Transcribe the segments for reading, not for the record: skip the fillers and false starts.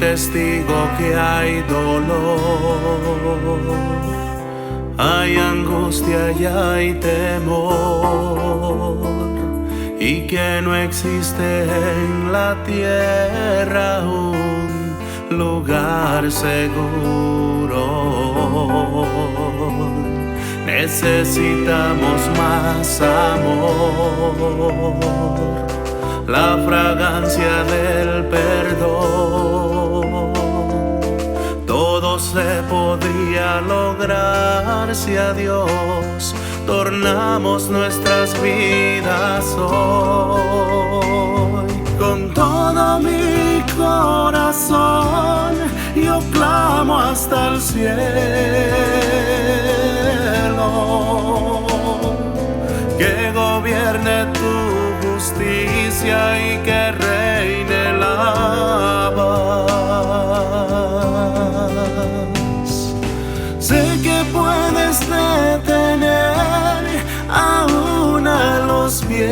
testigo que hay dolor, hay angustia y hay temor, y que no existe en la tierra un lugar seguro. Necesitamos más amor, la fragancia del perdón. Todo se podría lograr si a Dios tornamos nuestras vidas hoy. Con todo mi corazón yo clamo hasta el cielo, que gobierne tu justicia y que reine la paz. Sé que puedes detener aún a los vientos,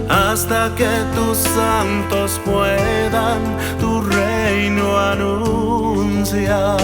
hasta que tus santos puedan tu reino anunciar.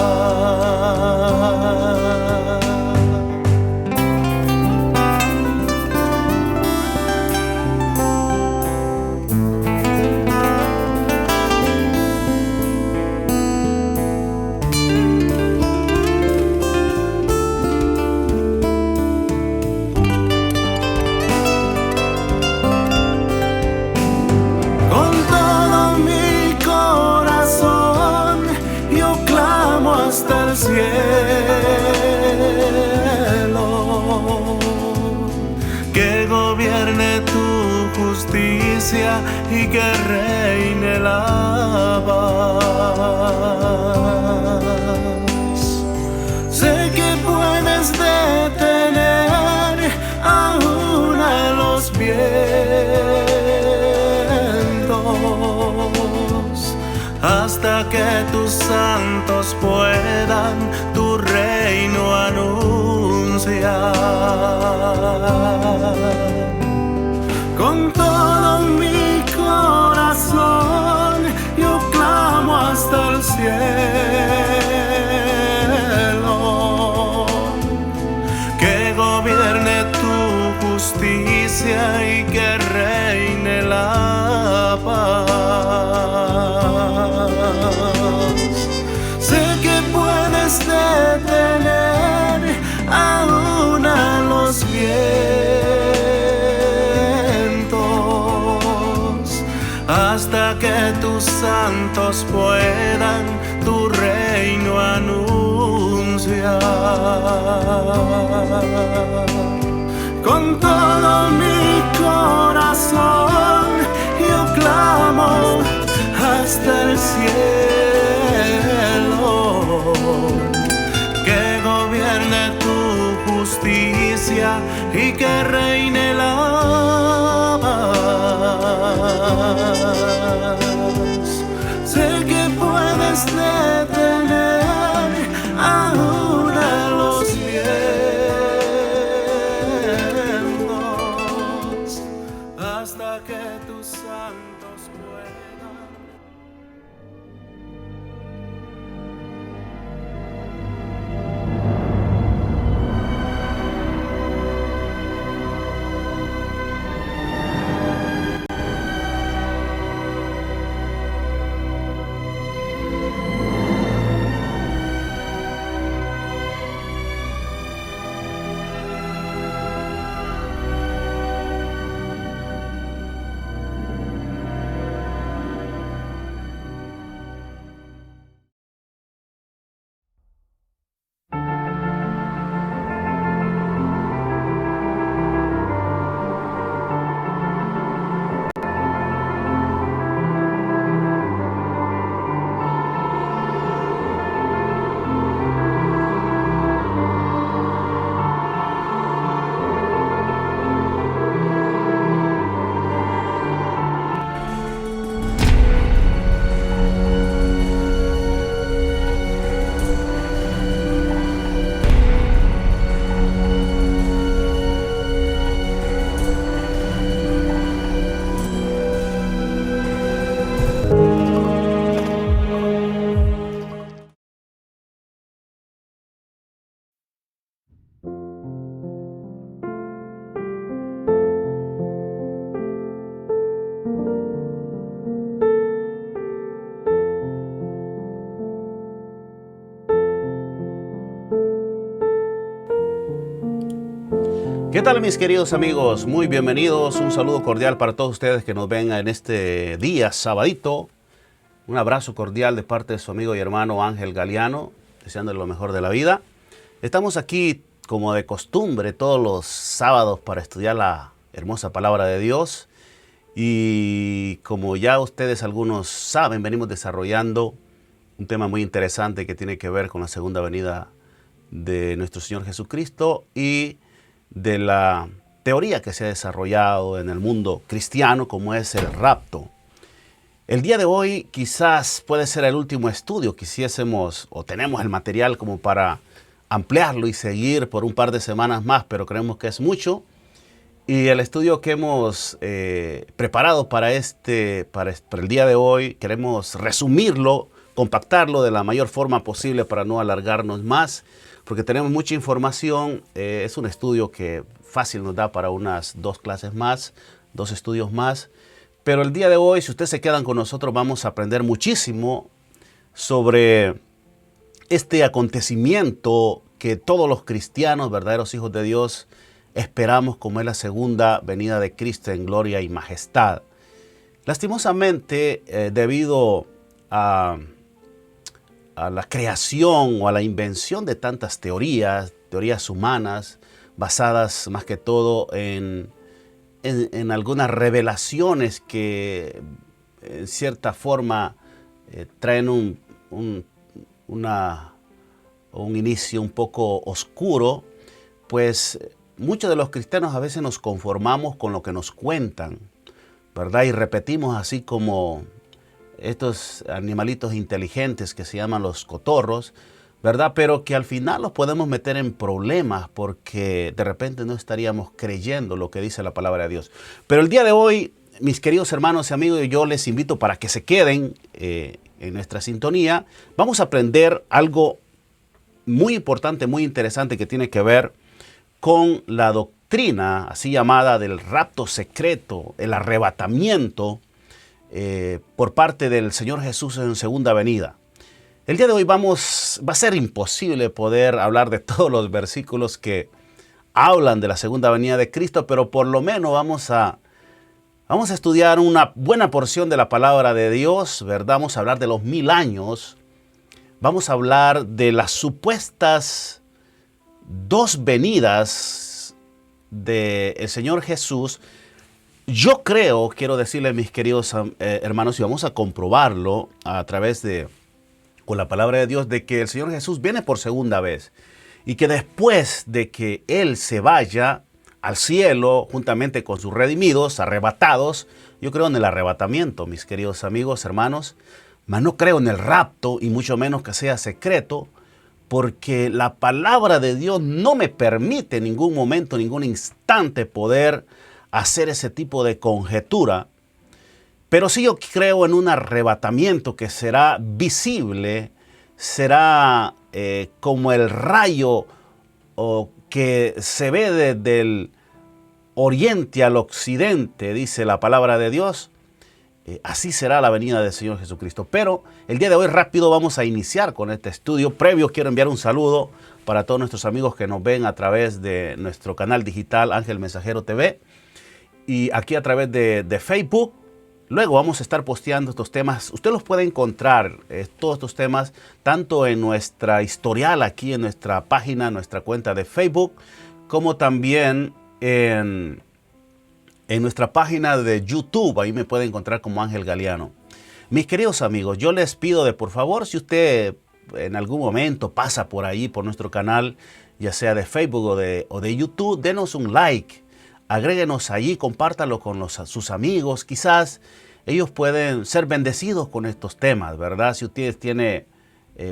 Hasta el cielo, que gobierne tu justicia y que reine la paz. Sé que puedes detener aún a los vientos, hasta que tus santos puedan tu reino anunciar. Con todo mi corazón yo clamo hasta el cielo, que gobierne tu justicia y que reine la paz. Sé que puedes detener aún a los vientos, hasta que tus santos puedan tu reino anunciar. Con todo mi corazón yo clamo hasta el cielo, que gobierne tu justicia y que reine la paz. Sé que puedes detener aún a los vientos, hasta que tus santos puedan. ¿Qué tal, mis queridos amigos? Muy bienvenidos. Un saludo cordial para todos ustedes que nos ven en este día, sabadito. Un abrazo cordial de parte de su amigo y hermano Ángel Galiano, deseándole lo mejor de la vida. Estamos aquí, como de costumbre, todos los sábados para estudiar la hermosa palabra de Dios. Y como ya ustedes algunos saben, venimos desarrollando un tema muy interesante que tiene que ver con la segunda venida de nuestro Señor Jesucristo y de la teoría que se ha desarrollado en el mundo cristiano, como es el rapto. El día de hoy quizás puede ser el último estudio. Quisiésemos o tenemos el material como para ampliarlo y seguir por un par de semanas más, pero creemos que es mucho. Y el estudio que hemos preparado para el día de hoy, queremos resumirlo, compactarlo de la mayor forma posible para no alargarnos más, porque tenemos mucha información. Es un estudio que fácil nos da para unas 2 clases más, 2 estudios más. Pero el día de hoy, si ustedes se quedan con nosotros, vamos a aprender muchísimo sobre este acontecimiento que todos los cristianos, verdaderos hijos de Dios, esperamos, como es la segunda venida de Cristo en gloria y majestad. Lastimosamente, debido a la creación o a la invención de tantas teorías humanas, basadas más que todo en algunas revelaciones que en cierta forma traen un inicio un poco oscuro, pues muchos de los cristianos a veces nos conformamos con lo que nos cuentan, ¿verdad? Y repetimos así como estos animalitos inteligentes que se llaman los cotorros, ¿verdad? Pero que al final los podemos meter en problemas porque de repente no estaríamos creyendo lo que dice la palabra de Dios. Pero el día de hoy, mis queridos hermanos y amigos, yo les invito para que se queden en nuestra sintonía. Vamos a aprender algo muy importante, muy interesante que tiene que ver con la doctrina así llamada del rapto secreto, el arrebatamiento por parte del Señor Jesús en segunda venida. El día de hoy va a ser imposible poder hablar de todos los versículos que hablan de la segunda venida de Cristo, pero por lo menos vamos a estudiar una buena porción de la palabra de Dios, ¿verdad? Vamos a hablar de los 1000 años, vamos a hablar de las supuestas 2 venidas del Señor Jesús. Yo creo, quiero decirles, mis queridos hermanos, y vamos a comprobarlo a través con la palabra de Dios, de que el Señor Jesús viene por segunda vez y que después de que Él se vaya al cielo juntamente con sus redimidos, arrebatados, yo creo en el arrebatamiento, mis queridos amigos, hermanos, mas no creo en el rapto y mucho menos que sea secreto, porque la palabra de Dios no me permite en ningún momento, ningún instante poder hacer ese tipo de conjetura. Pero sí yo creo en un arrebatamiento que será visible, será como el rayo que se ve desde el oriente al occidente, dice la palabra de Dios. Así será la venida del Señor Jesucristo. Pero el día de hoy rápido vamos a iniciar con este estudio. Previo quiero enviar un saludo para todos nuestros amigos que nos ven a través de nuestro canal digital Ángel Mensajero TV y aquí a través de Facebook. Luego vamos a estar posteando estos temas. Usted los puede encontrar, todos estos temas, tanto en nuestra historial aquí en nuestra página, nuestra cuenta de Facebook, como también en nuestra página de YouTube. Ahí me puede encontrar como Ángel Galiano. Mis queridos amigos, yo les pido de por favor, si usted en algún momento pasa por ahí, por nuestro canal, ya sea de Facebook o de YouTube, denos un like. Agréguenos allí, compártalo con sus amigos. Quizás ellos pueden ser bendecidos con estos temas, ¿verdad? Si ustedes tienen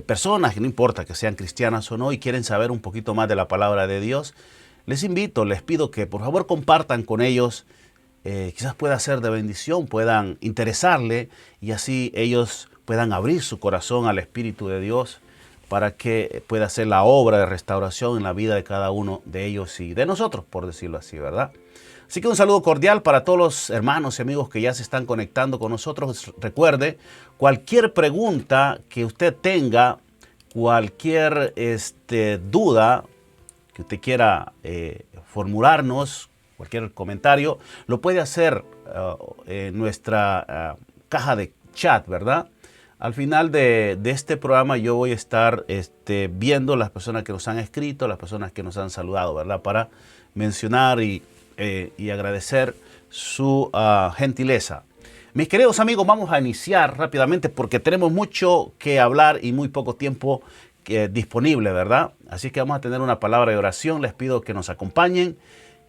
personas, que no importa que sean cristianas o no, y quieren saber un poquito más de la palabra de Dios, les pido que por favor compartan con ellos. Quizás pueda ser de bendición, puedan interesarle y así ellos puedan abrir su corazón al Espíritu de Dios para que pueda hacer la obra de restauración en la vida de cada uno de ellos y de nosotros, por decirlo así, ¿verdad? Así que un saludo cordial para todos los hermanos y amigos que ya se están conectando con nosotros. Recuerde, cualquier pregunta que usted tenga, cualquier duda, que usted quiera formularnos, cualquier comentario, lo puede hacer en nuestra caja de chat, ¿verdad? Al final de este programa yo voy a estar viendo las personas que nos han escrito, las personas que nos han saludado, ¿verdad? Para mencionar y agradecer su gentileza. Mis queridos amigos, vamos a iniciar rápidamente porque tenemos mucho que hablar y muy poco tiempo disponible, ¿verdad? Así que vamos a tener una palabra de oración. Les pido que nos acompañen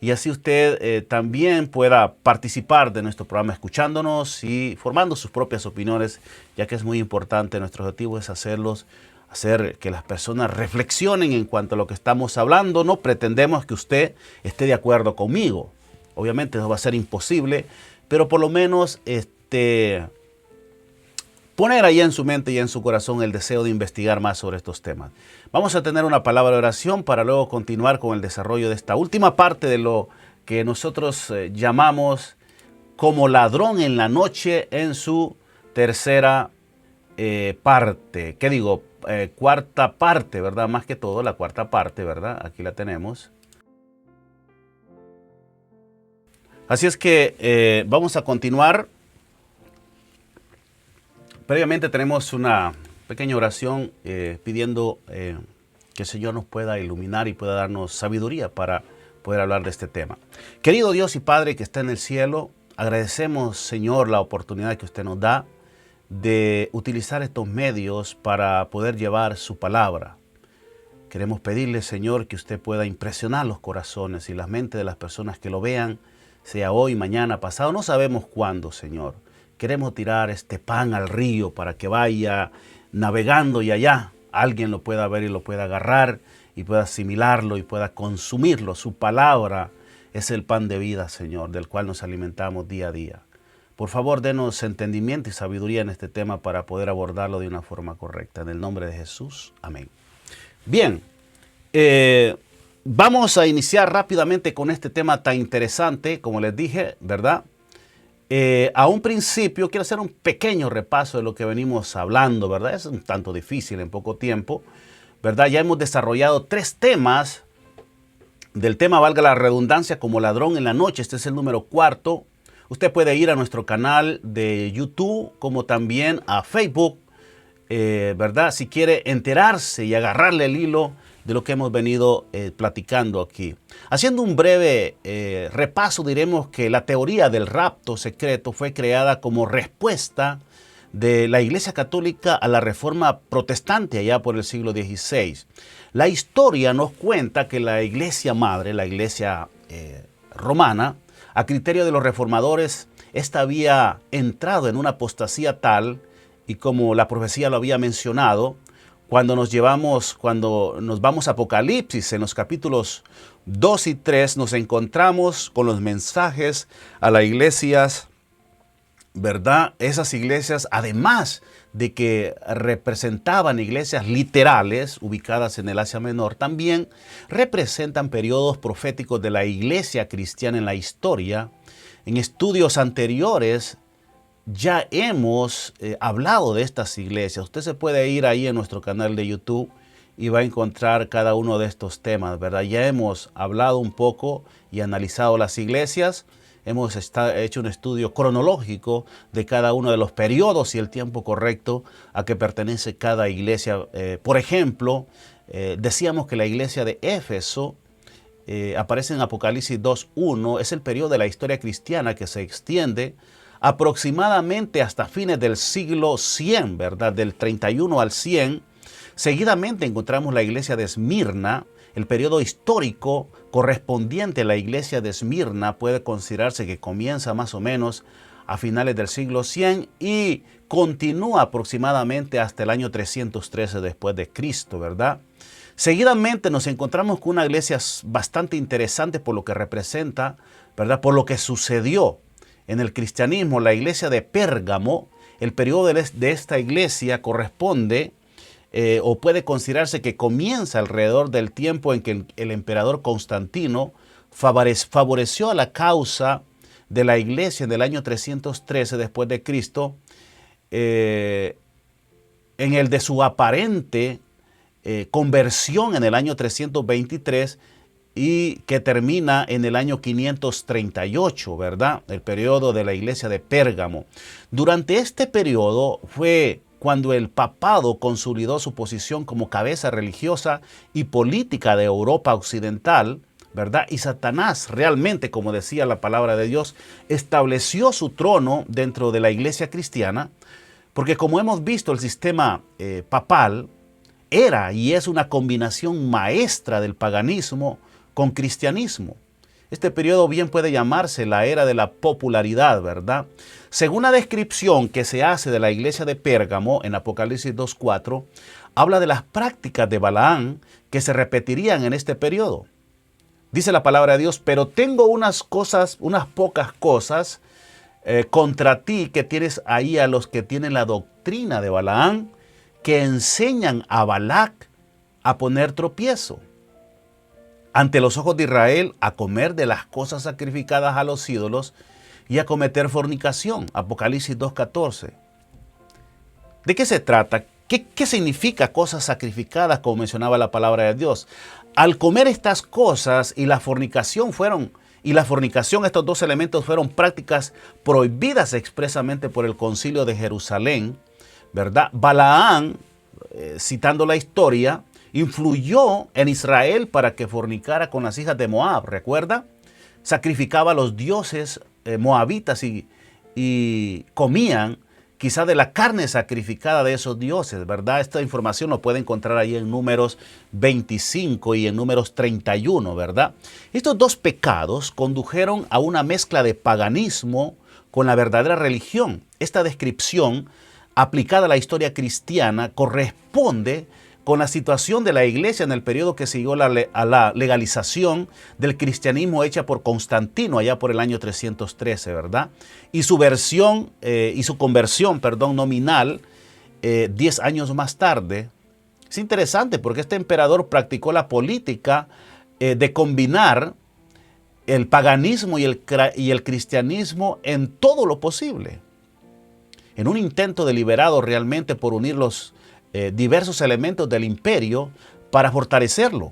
y así usted también pueda participar de nuestro programa escuchándonos y formando sus propias opiniones, ya que es muy importante. Nuestro objetivo es hacer que las personas reflexionen en cuanto a lo que estamos hablando. No pretendemos que usted esté de acuerdo conmigo. Obviamente eso va a ser imposible, pero por lo menos poner ahí en su mente y en su corazón el deseo de investigar más sobre estos temas. Vamos a tener una palabra de oración para luego continuar con el desarrollo de esta última parte de lo que nosotros llamamos como ladrón en la noche en su tercera parte. ¿Qué digo? Cuarta parte, ¿verdad? Más que todo la cuarta parte, ¿verdad? Aquí la tenemos. Así es que vamos a continuar. Previamente tenemos una pequeña oración pidiendo que el Señor nos pueda iluminar y pueda darnos sabiduría para poder hablar de este tema. Querido Dios y Padre que está en el cielo, agradecemos, Señor, la oportunidad que usted nos da de utilizar estos medios para poder llevar su palabra. Queremos pedirle, Señor, que usted pueda impresionar los corazones y las mentes de las personas que lo vean, sea hoy, mañana, pasado, no sabemos cuándo, Señor. Queremos tirar este pan al río para que vaya navegando y allá alguien lo pueda ver y lo pueda agarrar y pueda asimilarlo y pueda consumirlo. Su palabra es el pan de vida, Señor, del cual nos alimentamos día a día. Por favor, denos entendimiento y sabiduría en este tema para poder abordarlo de una forma correcta. En el nombre de Jesús. Amén. Bien, vamos a iniciar rápidamente con este tema tan interesante, como les dije, ¿verdad? A un principio quiero hacer un pequeño repaso de lo que venimos hablando, ¿verdad? Es un tanto difícil en poco tiempo, ¿verdad? Ya hemos desarrollado 3 temas del tema, valga la redundancia, como ladrón en la noche. Este es el número 4. Usted puede ir a nuestro canal de YouTube, como también a Facebook, ¿verdad? Si quiere enterarse y agarrarle el hilo de lo que hemos venido platicando aquí. Haciendo un breve repaso, diremos que la teoría del rapto secreto fue creada como respuesta de la Iglesia Católica a la Reforma Protestante allá por el siglo XVI. La historia nos cuenta que la Iglesia Madre, la Iglesia Romana, a criterio de los reformadores, esta había entrado en una apostasía tal, y como la profecía lo había mencionado, cuando nos vamos a Apocalipsis, en los capítulos 2 y 3, nos encontramos con los mensajes a las iglesias, ¿verdad? Esas iglesias, además de que representaban iglesias literales ubicadas en el Asia Menor, también representan periodos proféticos de la iglesia cristiana en la historia. En estudios anteriores ya hemos hablado de estas iglesias. Usted se puede ir ahí en nuestro canal de YouTube y va a encontrar cada uno de estos temas, ¿verdad? Ya hemos hablado un poco y analizado las iglesias. Hemos hecho un estudio cronológico de cada uno de los periodos y el tiempo correcto a que pertenece cada iglesia. Por ejemplo, decíamos que la iglesia de Éfeso aparece en Apocalipsis 2:1. Es el periodo de la historia cristiana que se extiende aproximadamente hasta fines del siglo 100, ¿verdad? Del 31 al 100. Seguidamente encontramos la iglesia de Esmirna. El periodo histórico correspondiente a la iglesia de Esmirna puede considerarse que comienza más o menos a finales del siglo 100 y continúa aproximadamente hasta el año 313 después de Cristo, ¿verdad? Seguidamente nos encontramos con una iglesia bastante interesante por lo que representa, ¿verdad? Por lo que sucedió en el cristianismo, la iglesia de Pérgamo. El periodo de esta iglesia corresponde o puede considerarse que comienza alrededor del tiempo en que el emperador Constantino favoreció a la causa de la iglesia en el año 313 después de Cristo, en el de su aparente conversión en el año 323 y que termina en el año 538, ¿verdad? El periodo de la iglesia de Pérgamo. Durante este periodo fue cuando el papado consolidó su posición como cabeza religiosa y política de Europa occidental, ¿verdad? Y Satanás realmente, como decía la palabra de Dios, estableció su trono dentro de la iglesia cristiana, porque como hemos visto, el sistema papal era y es una combinación maestra del paganismo con cristianismo. Este periodo bien puede llamarse la era de la popularidad, ¿verdad? Según la descripción que se hace de la iglesia de Pérgamo en Apocalipsis 2:4, habla de las prácticas de Balaam que se repetirían en este periodo. Dice la palabra de Dios, pero tengo unas pocas cosas contra ti, que tienes ahí a los que tienen la doctrina de Balaam, que enseñan a Balac a poner tropiezo ante los ojos de Israel, a comer de las cosas sacrificadas a los ídolos y a cometer fornicación. Apocalipsis 2:14. ¿De qué se trata? ¿Qué significa cosas sacrificadas, como mencionaba la palabra de Dios? Al comer estas cosas y la fornicación, estos dos elementos fueron prácticas prohibidas expresamente por el Concilio de Jerusalén, ¿verdad? Balaam, citando la historia, influyó en Israel para que fornicara con las hijas de Moab, ¿recuerda? Sacrificaba a los dioses moabitas y comían quizá de la carne sacrificada de esos dioses, ¿verdad? Esta información lo puede encontrar ahí en Números 25 y en Números 31, ¿verdad? Estos dos pecados condujeron a una mezcla de paganismo con la verdadera religión. Esta descripción, aplicada a la historia cristiana, corresponde con la situación de la iglesia en el periodo que siguió a la legalización del cristianismo hecha por Constantino allá por el año 313, ¿verdad? Y su conversión nominal 10 años más tarde. Es interesante porque este emperador practicó la política de combinar el paganismo y el cristianismo en todo lo posible, en un intento deliberado realmente por unir los diversos elementos del imperio para fortalecerlo,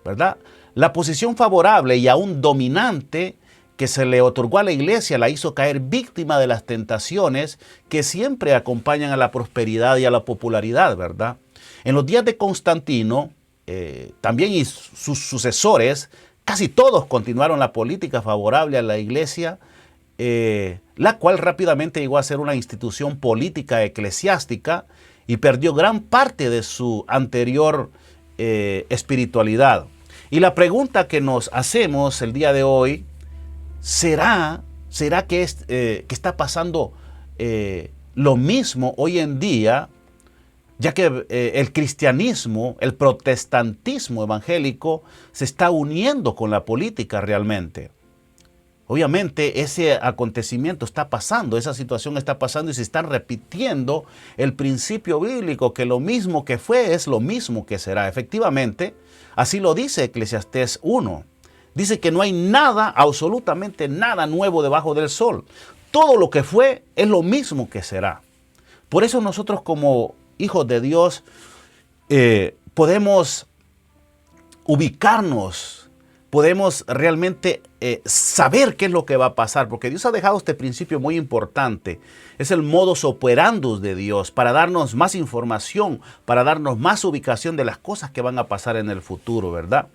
¿verdad? La posición favorable y aún dominante que se le otorgó a la iglesia la hizo caer víctima de las tentaciones que siempre acompañan a la prosperidad y a la popularidad, ¿verdad? En los días de Constantino, también y sus sucesores, casi todos continuaron la política favorable a la iglesia, la cual rápidamente llegó a ser una institución política eclesiástica y perdió gran parte de su anterior espiritualidad. Y la pregunta que nos hacemos el día de hoy, ¿será que está pasando lo mismo hoy en día? Ya que el cristianismo, el protestantismo evangélico se está uniendo con la política realmente. Obviamente ese acontecimiento está pasando, esa situación está pasando y se está repitiendo el principio bíblico que lo mismo que fue es lo mismo que será. Efectivamente, así lo dice Eclesiastés 1. Dice que no hay nada, absolutamente nada nuevo debajo del sol. Todo lo que fue es lo mismo que será. Por eso nosotros como hijos de Dios podemos ubicarnos, podemos realmente saber qué es lo que va a pasar, porque Dios ha dejado este principio muy importante. Es el modus operandus de Dios para darnos más información, para darnos más ubicación de las cosas que van a pasar en el futuro, ¿verdad?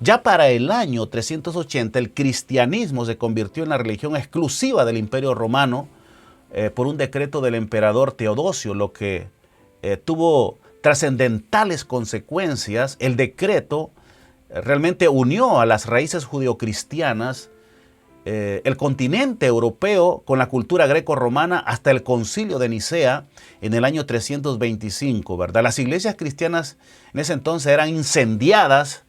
Ya para el año 380, el cristianismo se convirtió en la religión exclusiva del Imperio Romano por un decreto del emperador Teodosio, lo que tuvo trascendentales consecuencias. El decreto realmente unió a las raíces judeocristianas, el continente europeo con la cultura greco-romana hasta el Concilio de Nicea en el año 325, ¿verdad? Las iglesias cristianas en ese entonces eran incendiadas,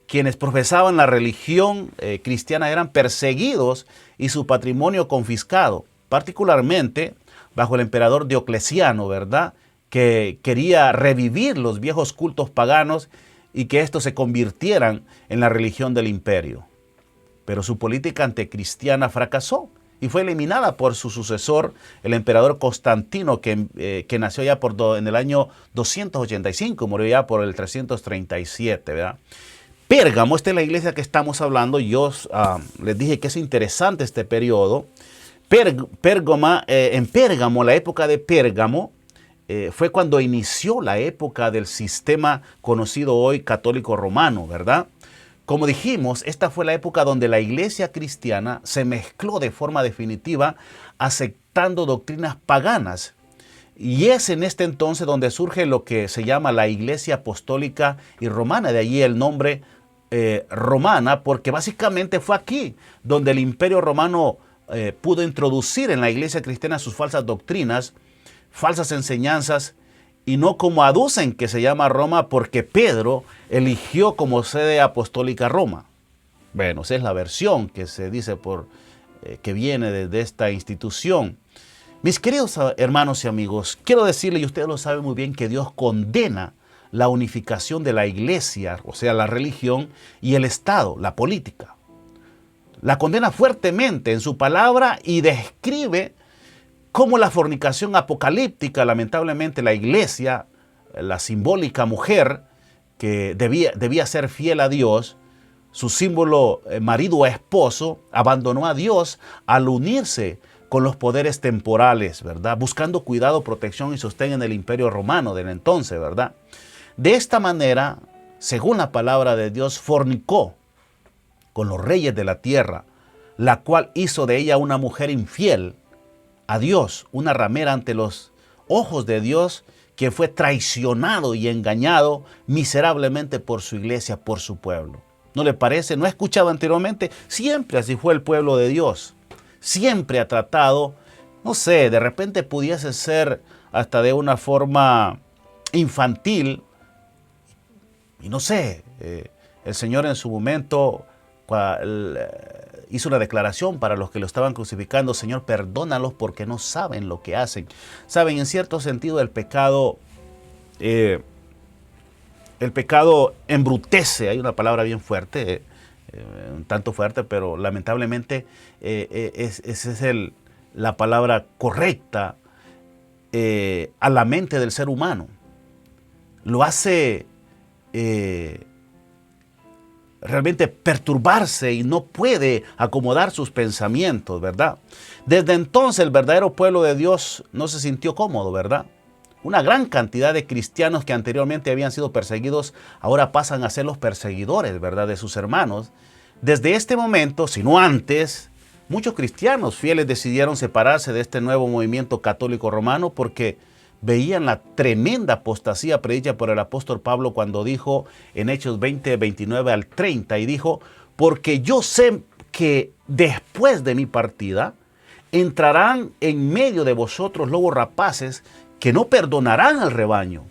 quienes profesaban la religión cristiana eran perseguidos y su patrimonio confiscado, particularmente bajo el emperador Diocleciano, ¿verdad? Que quería revivir los viejos cultos paganos y que estos se convirtieran en la religión del imperio. Pero su política anticristiana fracasó y fue eliminada por su sucesor, el emperador Constantino, que nació ya en el año 285, murió ya por el 337, ¿verdad? Pérgamo, esta es la iglesia que estamos hablando. Yo les dije que es interesante este periodo. En Pérgamo, la época de Pérgamo, fue cuando inició la época del sistema conocido hoy católico romano, ¿verdad? Como dijimos, esta fue la época donde la iglesia cristiana se mezcló de forma definitiva, aceptando doctrinas paganas. Y es en este entonces donde surge lo que se llama la iglesia apostólica y romana, de allí el nombre romana, porque básicamente fue aquí donde el imperio romano pudo introducir en la iglesia cristiana sus falsas doctrinas, falsas enseñanzas, y no como aducen que se llama Roma porque Pedro eligió como sede apostólica Roma. Bueno, esa es la versión que se dice que viene de esta institución. Mis queridos hermanos y amigos, quiero decirles, y ustedes lo saben muy bien, que Dios condena la unificación de la iglesia, o sea, la religión y el Estado, la política. La condena fuertemente en su palabra y describe cómo la fornicación apocalíptica, lamentablemente la iglesia, la simbólica mujer que debía ser fiel a Dios, su símbolo marido o esposo, abandonó a Dios al unirse con los poderes temporales, ¿verdad? Buscando cuidado, protección y sostén en el imperio romano del entonces, ¿verdad? De esta manera, según la palabra de Dios, fornicó con los reyes de la tierra, la cual hizo de ella una mujer infiel a Dios, una ramera ante los ojos de Dios, que fue traicionado y engañado miserablemente por su iglesia, por su pueblo. ¿No le parece? ¿No ha escuchado anteriormente? Siempre así fue el pueblo de Dios. Siempre ha tratado, no sé, de repente pudiese ser hasta de una forma infantil. Y no sé, el Señor en su momento hizo una declaración para los que lo estaban crucificando: Señor, perdónalos porque no saben lo que hacen. Saben, en cierto sentido el pecado embrutece. Hay una palabra bien fuerte, un tanto fuerte, pero lamentablemente esa es la palabra correcta a la mente del ser humano. Lo hace realmente perturbarse y no puede acomodar sus pensamientos, ¿verdad? Desde entonces el verdadero pueblo de Dios no se sintió cómodo, ¿verdad? Una gran cantidad de cristianos que anteriormente habían sido perseguidos ahora pasan a ser los perseguidores, ¿verdad?, de sus hermanos. Desde este momento, si no antes, muchos cristianos fieles decidieron separarse de este nuevo movimiento católico romano porque veían la tremenda apostasía predicha por el apóstol Pablo cuando dijo en Hechos 20, 29 al 30, y dijo: porque yo sé que después de mi partida entrarán en medio de vosotros lobos rapaces que no perdonarán al rebaño.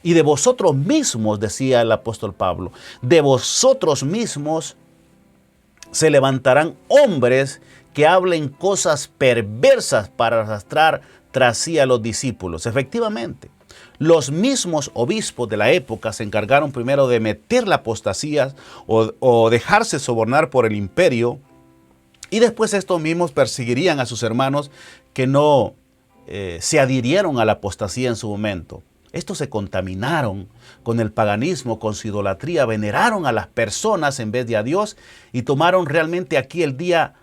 Y de vosotros mismos, decía el apóstol Pablo, de vosotros mismos se levantarán hombres que hablen cosas perversas para arrastrar tras sí a los discípulos. Efectivamente, los mismos obispos de la época se encargaron primero de meter la apostasía o dejarse sobornar por el imperio, y después estos mismos perseguirían a sus hermanos que no se adhirieron a la apostasía en su momento. Estos se contaminaron con el paganismo, con su idolatría, veneraron a las personas en vez de a Dios y tomaron realmente aquí el día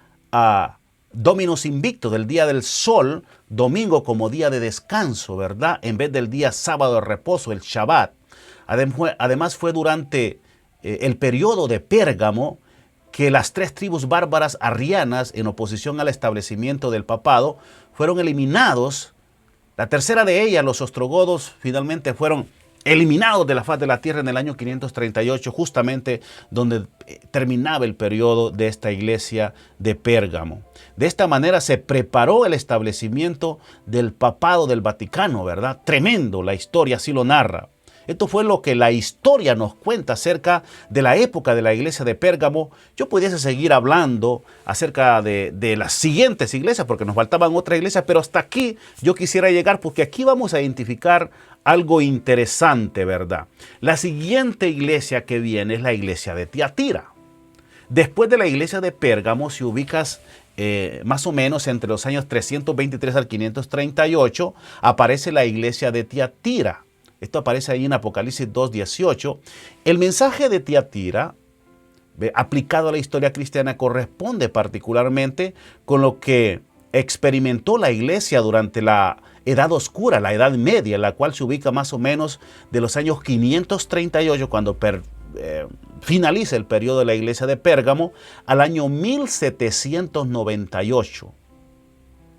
Dominus Invictus, del día del sol, domingo, como día de descanso, ¿verdad?, en vez del día sábado de reposo, el Shabbat. Además fue durante el periodo de Pérgamo que las 3 tribus bárbaras arrianas, en oposición al establecimiento del papado, fueron eliminados. La tercera de ellas, los ostrogodos, finalmente fueron eliminados de la faz de la tierra en el año 538, justamente donde terminaba el periodo de esta iglesia de Pérgamo. De esta manera se preparó el establecimiento del papado del Vaticano, ¿verdad? Tremendo, la historia así lo narra. Esto fue lo que la historia nos cuenta acerca de la época de la iglesia de Pérgamo. Yo pudiese seguir hablando acerca de las siguientes iglesias, porque nos faltaban otras iglesias, pero hasta aquí yo quisiera llegar, porque aquí vamos a identificar algo interesante, ¿verdad? La siguiente iglesia que viene es la iglesia de Tiatira. Después de la iglesia de Pérgamo, si ubicas más o menos entre los años 323 al 538, aparece la iglesia de Tiatira. Esto aparece ahí en Apocalipsis 2:18. El mensaje de Tiatira, aplicado a la historia cristiana, corresponde particularmente con lo que experimentó la iglesia durante la Edad Oscura, la Edad Media, la cual se ubica más o menos de los años 538, cuando finaliza el periodo de la iglesia de Pérgamo, al año 1798.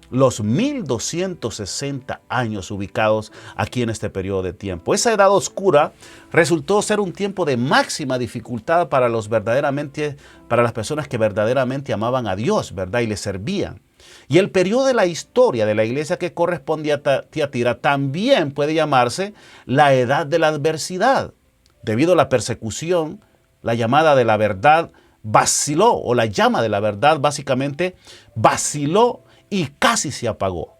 Los 1260 años ubicados aquí en este periodo de tiempo. Esa edad oscura resultó ser un tiempo de máxima dificultad para las personas que verdaderamente amaban a Dios, ¿verdad? Y le servían. Y el periodo de la historia de la iglesia que correspondía a Tiatira también puede llamarse la edad de la adversidad. Debido a la persecución, la llamada de la verdad vaciló, o la llama de la verdad básicamente vaciló y casi se apagó.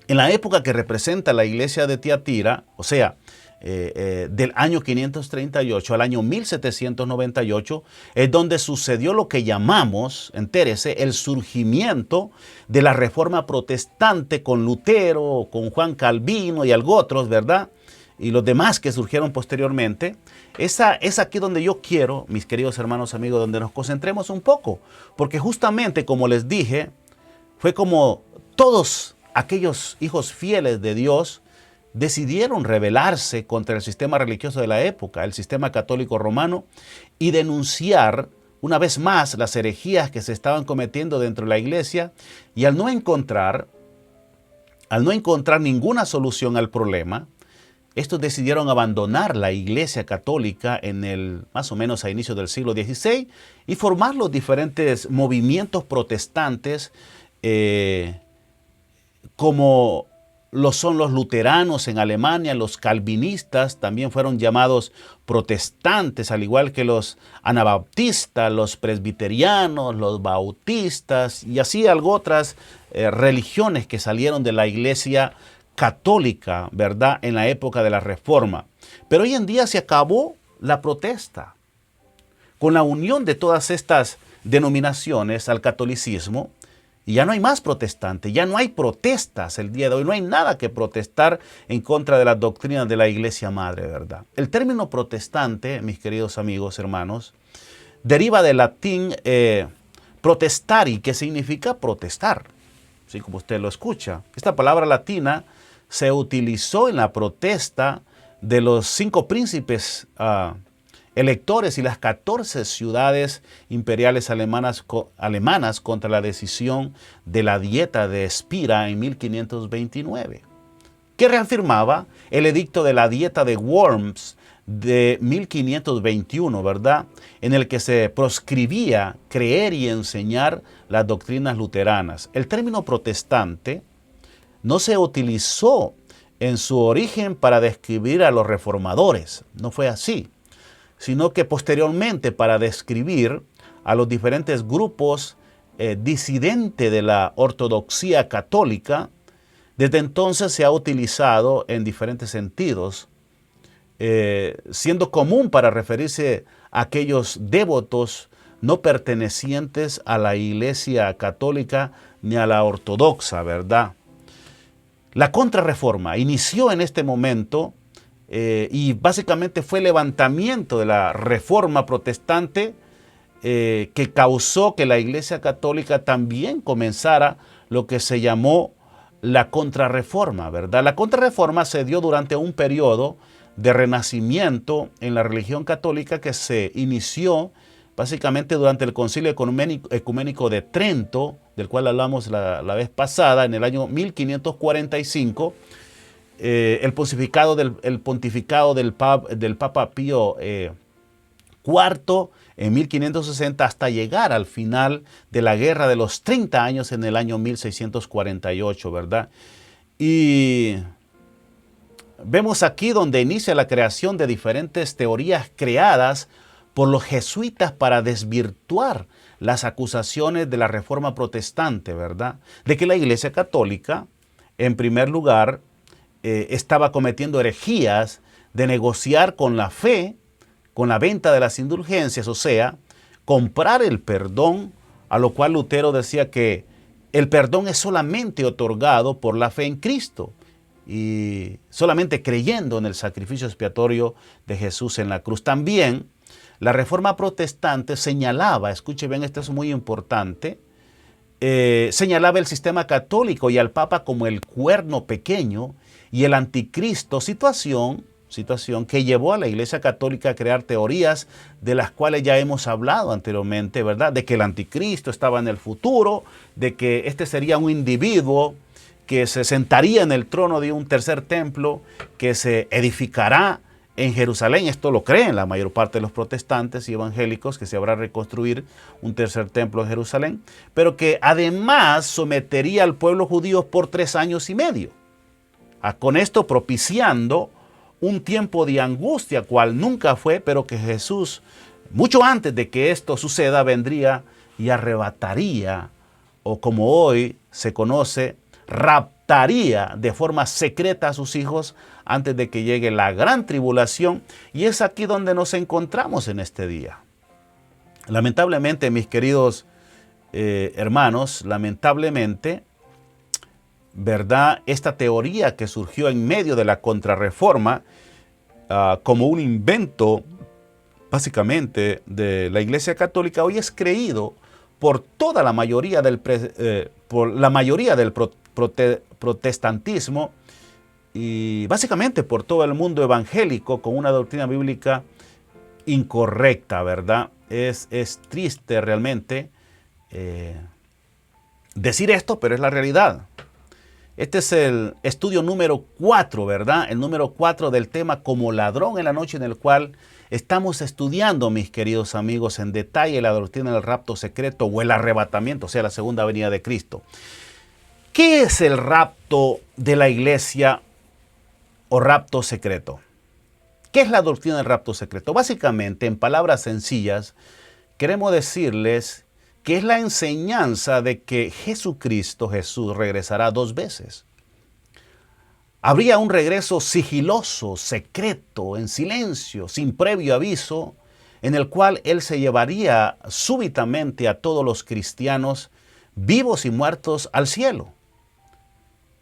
En la época que representa la iglesia de Tiatira, o sea, del año 538 al año 1798, es donde sucedió lo que llamamos, entérese, el surgimiento de la Reforma Protestante con Lutero, con Juan Calvino y algo otros, ¿verdad? Y los demás que surgieron posteriormente. Es aquí donde yo quiero, mis queridos hermanos, amigos, donde nos concentremos un poco, porque justamente, como les dije, fue como todos aquellos hijos fieles de Dios decidieron rebelarse contra el sistema religioso de la época, el sistema católico romano, y denunciar una vez más las herejías que se estaban cometiendo dentro de la iglesia, y al no encontrar ninguna solución al problema, estos decidieron abandonar la iglesia católica más o menos a inicios del siglo XVI y formar los diferentes movimientos protestantes, como lo son los luteranos en Alemania. Los calvinistas también fueron llamados protestantes, al igual que los anabaptistas, los presbiterianos, los bautistas y así otras religiones que salieron de la iglesia católica, ¿verdad?, en la época de la Reforma. Pero hoy en día se acabó la protesta. Con la unión de todas estas denominaciones al catolicismo, y ya no hay más protestantes, ya no hay protestas el día de hoy, no hay nada que protestar en contra de las doctrinas de la Iglesia Madre, ¿verdad? El término protestante, mis queridos amigos, hermanos, deriva del latín protestari, que significa protestar, así como usted lo escucha. Esta palabra latina se utilizó en la protesta de los 5 príncipes electores y las 14 ciudades imperiales alemanas contra la decisión de la Dieta de Spira en 1529, que reafirmaba el edicto de la Dieta de Worms de 1521, ¿verdad?, en el que se proscribía creer y enseñar las doctrinas luteranas. El término protestante no se utilizó en su origen para describir a los reformadores, no fue así, sino que posteriormente para describir a los diferentes grupos disidentes de la ortodoxia católica. Desde entonces se ha utilizado en diferentes sentidos, siendo común para referirse a aquellos devotos no pertenecientes a la Iglesia católica ni a la ortodoxa, ¿verdad? La Contrarreforma inició en este momento y básicamente fue el levantamiento de la Reforma Protestante que causó que la Iglesia Católica también comenzara lo que se llamó la Contrarreforma, ¿verdad? La Contrarreforma se dio durante un periodo de renacimiento en la religión católica que se inició básicamente durante el Concilio Ecuménico de Trento, del cual hablamos la vez pasada, en el año 1545. El pontificado del Papa Pío IV en 1560 hasta llegar al final de la Guerra de los 30 años en el año 1648, ¿verdad? Y vemos aquí donde inicia la creación de diferentes teorías creadas por los jesuitas para desvirtuar las acusaciones de la Reforma Protestante, ¿verdad? De que la Iglesia Católica, en primer lugar, estaba cometiendo herejías de negociar con la fe, con la venta de las indulgencias, o sea, comprar el perdón, a lo cual Lutero decía que el perdón es solamente otorgado por la fe en Cristo. y solamente creyendo en el sacrificio expiatorio de Jesús en la cruz. También la Reforma Protestante señalaba, escuche bien, esto es muy importante, señalaba el sistema católico y al Papa como el cuerno pequeño y el anticristo, situación que llevó a la Iglesia Católica a crear teorías de las cuales ya hemos hablado anteriormente, ¿verdad? De que el anticristo estaba en el futuro, de que este sería un individuo que se sentaría en el trono de un tercer templo que se edificará en Jerusalén. Esto lo creen la mayor parte de los protestantes y evangélicos, que se habrá reconstruir un tercer templo en Jerusalén, pero que además sometería al pueblo judío por 3 años y medio. Con esto propiciando un tiempo de angustia, cual nunca fue, pero que Jesús, mucho antes de que esto suceda, vendría y arrebataría, o como hoy se conoce, raptaría de forma secreta a sus hijos antes de que llegue la gran tribulación. Y es aquí donde nos encontramos en este día. Lamentablemente, mis queridos hermanos, lamentablemente, ¿verdad? Esta teoría que surgió en medio de la Contrarreforma como un invento básicamente de la Iglesia Católica, hoy es creído por toda la mayoría del protestantismo y básicamente por todo el mundo evangélico con una doctrina bíblica incorrecta, ¿verdad? Es triste realmente decir esto, pero es la realidad. Este es el estudio número 4, ¿verdad? El número 4 del tema Como ladrón en la noche, en el cual estamos estudiando, mis queridos amigos, en detalle la doctrina del rapto secreto o el arrebatamiento, o sea, la segunda venida de Cristo. ¿Qué es el rapto de la iglesia o rapto secreto? ¿Qué es la doctrina del rapto secreto? Básicamente, en palabras sencillas, queremos decirles que es la enseñanza de que Jesús regresará 2 veces. Habría un regreso sigiloso, secreto, en silencio, sin previo aviso, en el cual Él se llevaría súbitamente a todos los cristianos, vivos y muertos, al cielo.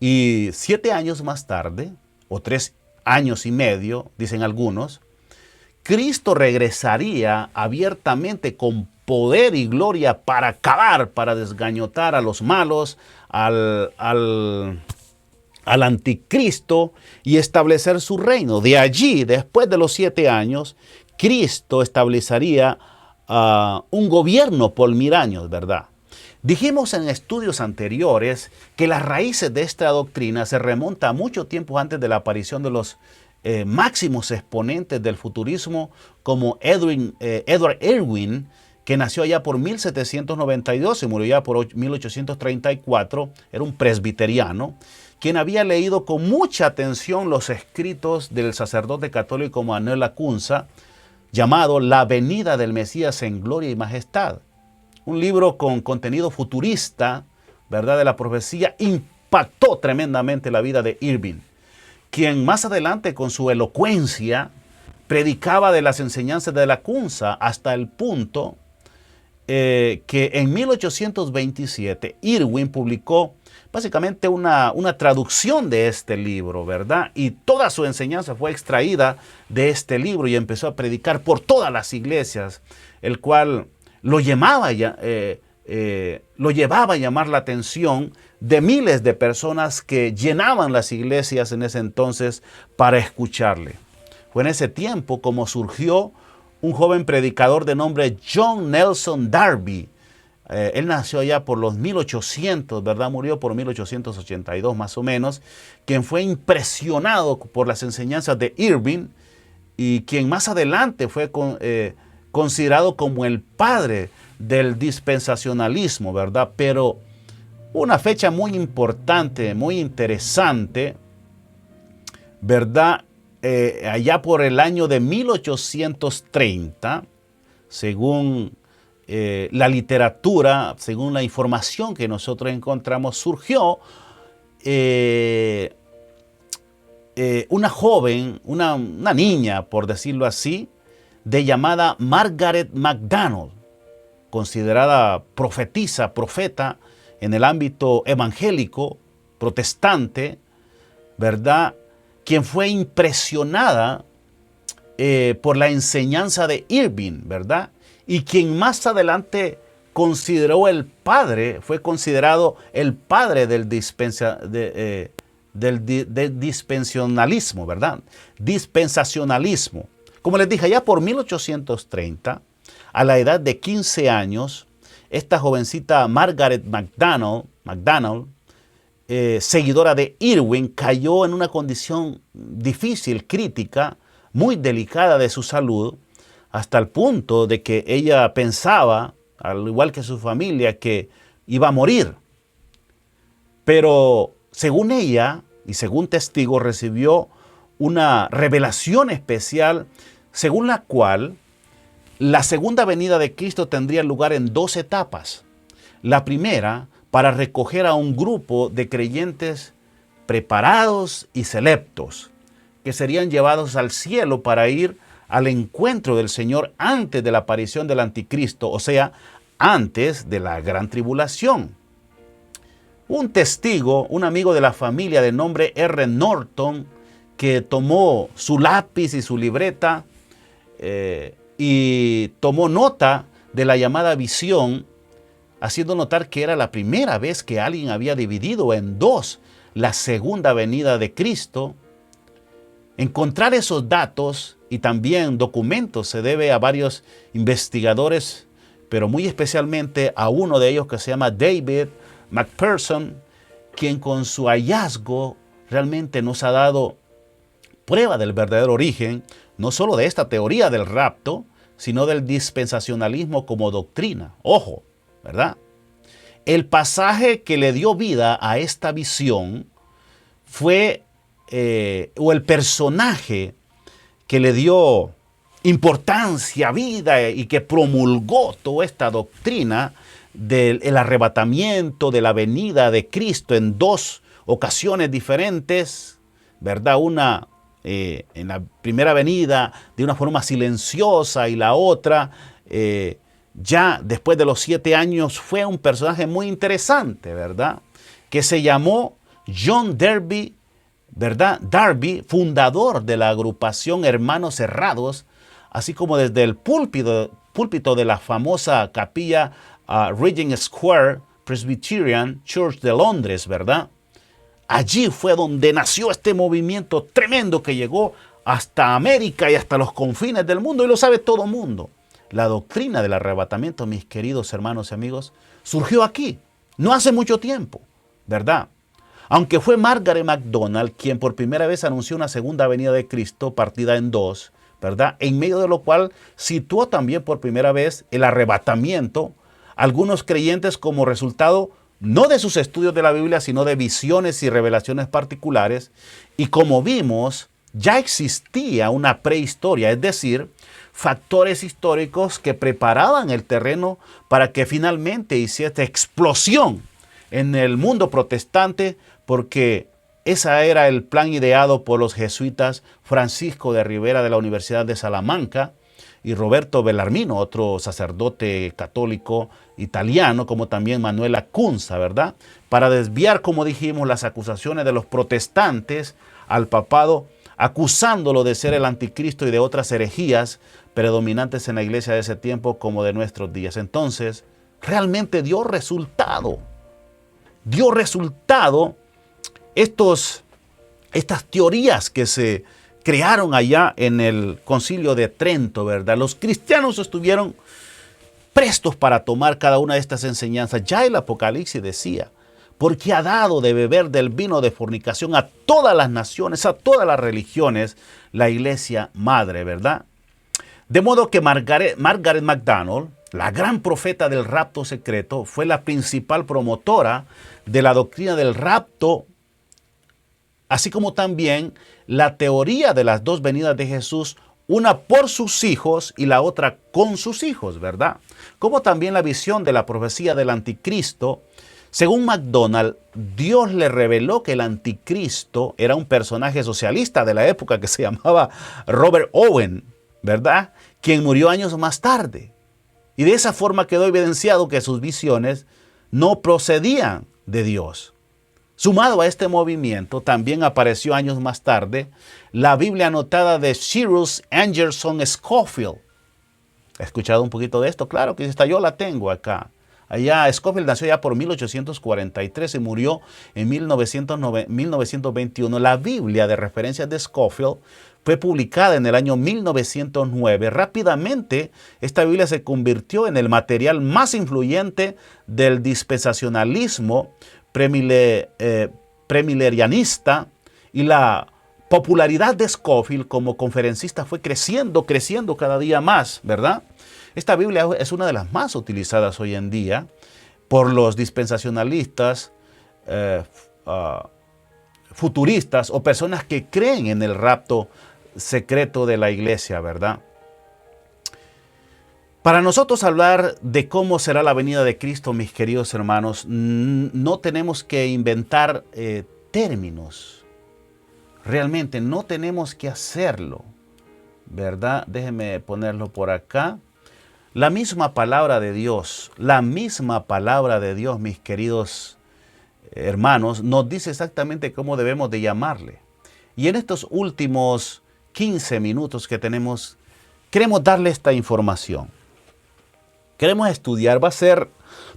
Y 7 años más tarde, o 3 años y medio, dicen algunos, Cristo regresaría abiertamente con poder y gloria para acabar, para desgañotar a los malos, al anticristo y establecer su reino. De allí, después de los 7 años, Cristo establecería un gobierno por 1000 años, ¿verdad? Dijimos en estudios anteriores que las raíces de esta doctrina se remontan a mucho tiempo antes de la aparición de los máximos exponentes del futurismo como Edward Irwin, que nació allá por 1792 y murió ya por 1834, era un presbiteriano, quien había leído con mucha atención los escritos del sacerdote católico Manuel Lacunza, llamado La venida del Mesías en gloria y majestad. Un libro con contenido futurista, ¿verdad?, de la profecía, impactó tremendamente la vida de Irving, quien más adelante con su elocuencia predicaba de las enseñanzas de Lacunza hasta el punto que en 1827 Irwin publicó básicamente una traducción de este libro, ¿verdad? Y toda su enseñanza fue extraída de este libro y empezó a predicar por todas las iglesias, el cual lo llevaba a llamar la atención de miles de personas que llenaban las iglesias en ese entonces para escucharle. Fue en ese tiempo como surgió un joven predicador de nombre John Nelson Darby. Él nació allá por los 1800, ¿verdad? Murió por 1882 más o menos, quien fue impresionado por las enseñanzas de Irving y quien más adelante fue considerado como el padre del dispensacionalismo, ¿verdad? Pero una fecha muy importante, muy interesante, ¿verdad? Allá por el año de 1830, según la literatura, según la información que nosotros encontramos, surgió una joven, una niña, por decirlo así, de llamada Margaret MacDonald, considerada profeta en el ámbito evangélico, protestante, ¿verdad? Quien fue impresionada por la enseñanza de Irving, ¿verdad? Y quien más adelante fue considerado el padre del dispensacionalismo, ¿verdad? Dispensacionalismo. Como les dije, ya por 1830, a la edad de 15 años, esta jovencita Margaret MacDonald, seguidora de Irving, cayó en una condición difícil, crítica, muy delicada de su salud, hasta el punto de que ella pensaba, al igual que su familia, que iba a morir. Pero según ella, y según testigos, recibió una revelación especial según la cual la segunda venida de Cristo tendría lugar en 2 etapas. La primera, para recoger a un grupo de creyentes preparados y selectos, que serían llevados al cielo para ir al encuentro del Señor antes de la aparición del anticristo, o sea, antes de la gran tribulación. Un testigo, un amigo de la familia de nombre R. Norton, que tomó su lápiz y su libreta y tomó nota de la llamada visión, haciendo notar que era la primera vez que alguien había dividido en 2 la segunda venida de Cristo. Encontrar esos datos y también documentos se debe a varios investigadores, pero muy especialmente a uno de ellos que se llama David McPherson, quien con su hallazgo realmente nos ha dado prueba del verdadero origen, no solo de esta teoría del rapto, sino del dispensacionalismo como doctrina. Ojo, ¿verdad? El pasaje que le dio vida a esta visión fue, o el personaje que le dio importancia, vida y que promulgó toda esta doctrina del arrebatamiento, de la venida de Cristo en 2 ocasiones diferentes, ¿verdad? Una en la primera venida de una forma silenciosa y la otra ya después de los 7 años. Fue un personaje muy interesante, ¿verdad? Que se llamó John Darby, ¿verdad? Darby, fundador de la agrupación Hermanos Cerrados, así como desde el púlpito de la famosa capilla Regent Square Presbyterian Church de Londres, ¿verdad? Allí fue donde nació este movimiento tremendo que llegó hasta América y hasta los confines del mundo, y lo sabe todo el mundo. La doctrina del arrebatamiento, mis queridos hermanos y amigos, surgió aquí, no hace mucho tiempo, ¿verdad? Aunque fue Margaret MacDonald quien por primera vez anunció una segunda venida de Cristo partida en 2, ¿verdad? En medio de lo cual situó también por primera vez el arrebatamiento, algunos creyentes como resultado no de sus estudios de la Biblia, sino de visiones y revelaciones particulares. Y como vimos, ya existía una prehistoria, es decir, factores históricos que preparaban el terreno para que finalmente hiciese explosión en el mundo protestante, porque ese era el plan ideado por los jesuitas Francisco de Rivera de la Universidad de Salamanca y Roberto Bellarmino, otro sacerdote católico italiano, como también Manuel Acunza, ¿verdad? Para desviar, como dijimos, las acusaciones de los protestantes al papado, acusándolo de ser el anticristo y de otras herejías predominantes en la iglesia de ese tiempo como de nuestros días. Entonces, realmente dio resultado. Dio resultado estas teorías que se crearon allá en el Concilio de Trento, ¿verdad? Los cristianos estuvieron prestos para tomar cada una de estas enseñanzas. Ya el Apocalipsis decía, porque ha dado de beber del vino de fornicación a todas las naciones, a todas las religiones, la iglesia madre, ¿verdad? De modo que Margaret MacDonald, la gran profeta del rapto secreto, fue la principal promotora de la doctrina del rapto, así como también la teoría de las 2 venidas de Jesús, una por sus hijos y la otra con sus hijos, ¿verdad? Como también la visión de la profecía del anticristo. Según MacDonald, Dios le reveló que el anticristo era un personaje socialista de la época que se llamaba Robert Owen, ¿verdad? Quien murió años más tarde. Y de esa forma quedó evidenciado que sus visiones no procedían de Dios, Sumado a este movimiento, también apareció años más tarde la Biblia anotada de Cyrus Anderson Scofield. ¿Has escuchado un poquito de esto? Claro que esta yo la tengo acá. Allá Scofield nació ya por 1843 y murió en 1921. La Biblia de referencias de Scofield fue publicada en el año 1909. Rápidamente, esta Biblia se convirtió en el material más influyente del dispensacionalismo premilenialista, y la popularidad de Scofield como conferencista fue creciendo cada día más, ¿verdad? Esta Biblia es una de las más utilizadas hoy en día por los dispensacionalistas, futuristas o personas que creen en el rapto secreto de la iglesia, ¿verdad? Para nosotros hablar de cómo será la venida de Cristo, mis queridos hermanos, no tenemos que inventar términos. Realmente no tenemos que hacerlo, ¿verdad? Déjenme ponerlo por acá. La misma palabra de Dios, mis queridos hermanos, nos dice exactamente cómo debemos de llamarle. Y en estos últimos 15 minutos que tenemos, queremos darle esta información. Queremos estudiar,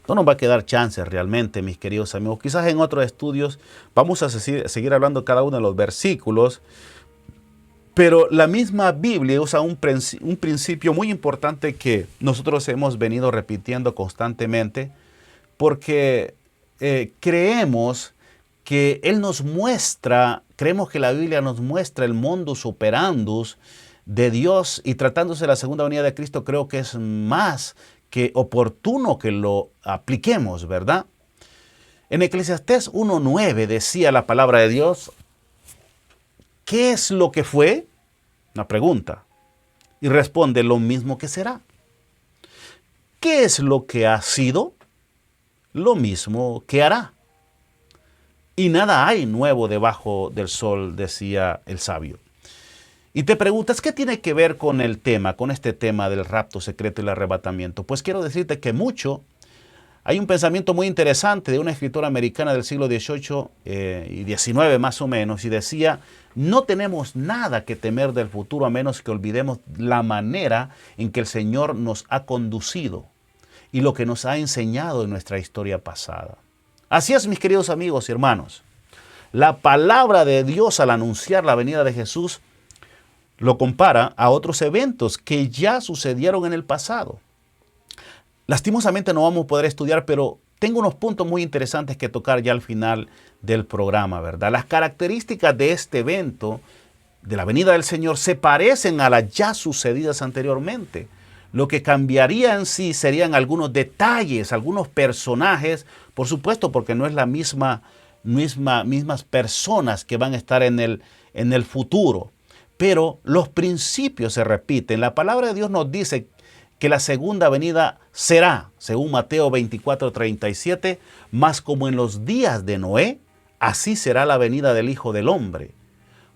no nos va a quedar chance realmente, mis queridos amigos. Quizás en otros estudios vamos a seguir hablando cada uno de los versículos, pero la misma Biblia usa un principio muy importante que nosotros hemos venido repitiendo constantemente, porque creemos que creemos que la Biblia nos muestra el modus operandi de Dios, y tratándose de la segunda venida de Cristo, creo que es más que oportuno que lo apliquemos, ¿verdad? En Eclesiastés 1:9 decía la palabra de Dios: ¿qué es lo que fue? Una pregunta. Y responde: lo mismo que será. ¿Qué es lo que ha sido? Lo mismo que hará. Y nada hay nuevo debajo del sol, decía el sabio. Y te preguntas, ¿qué tiene que ver con este tema del rapto secreto y el arrebatamiento? Pues quiero decirte que hay un pensamiento muy interesante de una escritora americana del siglo XVIII y XIX más o menos, y decía: no tenemos nada que temer del futuro a menos que olvidemos la manera en que el Señor nos ha conducido y lo que nos ha enseñado en nuestra historia pasada. Así es, mis queridos amigos y hermanos. La palabra de Dios, al anunciar la venida de Jesús, lo compara a otros eventos que ya sucedieron en el pasado. Lastimosamente no vamos a poder estudiar, pero tengo unos puntos muy interesantes que tocar ya al final del programa, ¿verdad? Las características de este evento, de la venida del Señor, se parecen a las ya sucedidas anteriormente. Lo que cambiaría en sí serían algunos detalles, algunos personajes, por supuesto, porque no es la mismas personas que van a estar en el futuro. Pero los principios se repiten. La palabra de Dios nos dice que la segunda venida será, según Mateo 24:37, más como en los días de Noé, así será la venida del Hijo del Hombre.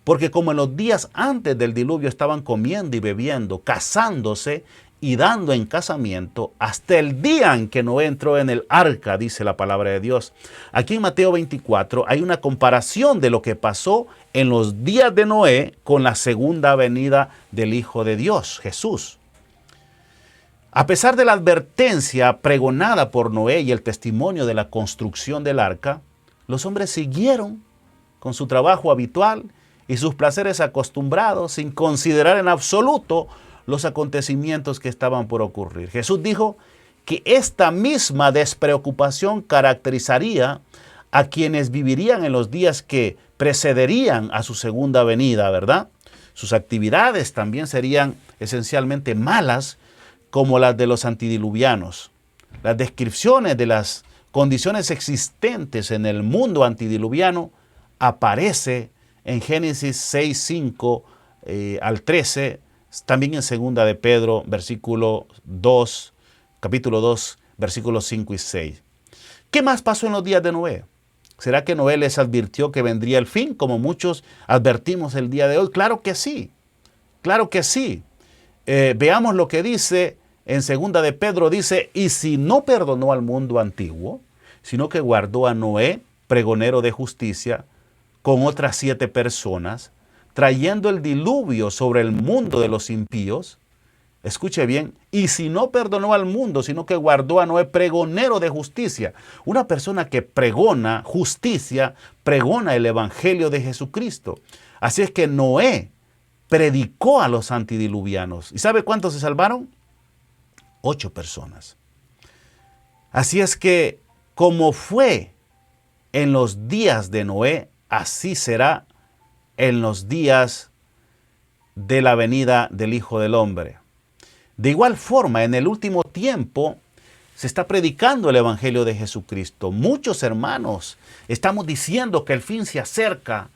Porque como en los días antes del diluvio estaban comiendo y bebiendo, casándose y dando en casamiento, hasta el día en que Noé entró en el arca, dice la palabra de Dios. Aquí en Mateo 24 hay una comparación de lo que pasó en los días de Noé con la segunda venida del Hijo de Dios, Jesús. A pesar de la advertencia pregonada por Noé y el testimonio de la construcción del arca, los hombres siguieron con su trabajo habitual y sus placeres acostumbrados, sin considerar en absoluto los acontecimientos que estaban por ocurrir. Jesús dijo que esta misma despreocupación caracterizaría a quienes vivirían en los días que precederían a su segunda venida, ¿verdad? Sus actividades también serían esencialmente malas, como las de los antidiluvianos. Las descripciones de las condiciones existentes en el mundo antidiluviano aparece en Génesis 6:5 al 13, también en segunda de Pedro, capítulo 2, versículos 5 y 6. ¿Qué más pasó en los días de Noé? ¿Será que Noé les advirtió que vendría el fin, como muchos advertimos el día de hoy? Claro que sí, claro que sí. Veamos lo que dice en segunda de Pedro, dice: y si no perdonó al mundo antiguo, sino que guardó a Noé, pregonero de justicia, con otras 7 personas, trayendo el diluvio sobre el mundo de los impíos. Escuche bien, y si no perdonó al mundo, sino que guardó a Noé pregonero de justicia. Una persona que pregona justicia, pregona el evangelio de Jesucristo. Así es que Noé predicó a los antidiluvianos. ¿Y sabe cuántos se salvaron? 8 personas. Así es que, como fue en los días de Noé, así será en los días de la venida del Hijo del Hombre. De igual forma, en el último tiempo se está predicando el Evangelio de Jesucristo. Muchos hermanos estamos diciendo que el fin se acerca.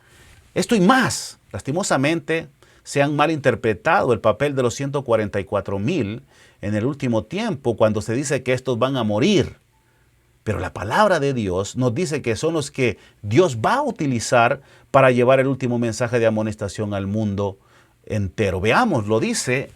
Esto y más, lastimosamente, se han malinterpretado el papel de los 144,000 en el último tiempo cuando se dice que estos van a morir. Pero la palabra de Dios nos dice que son los que Dios va a utilizar para llevar el último mensaje de amonestación al mundo entero. Veamos, lo dice.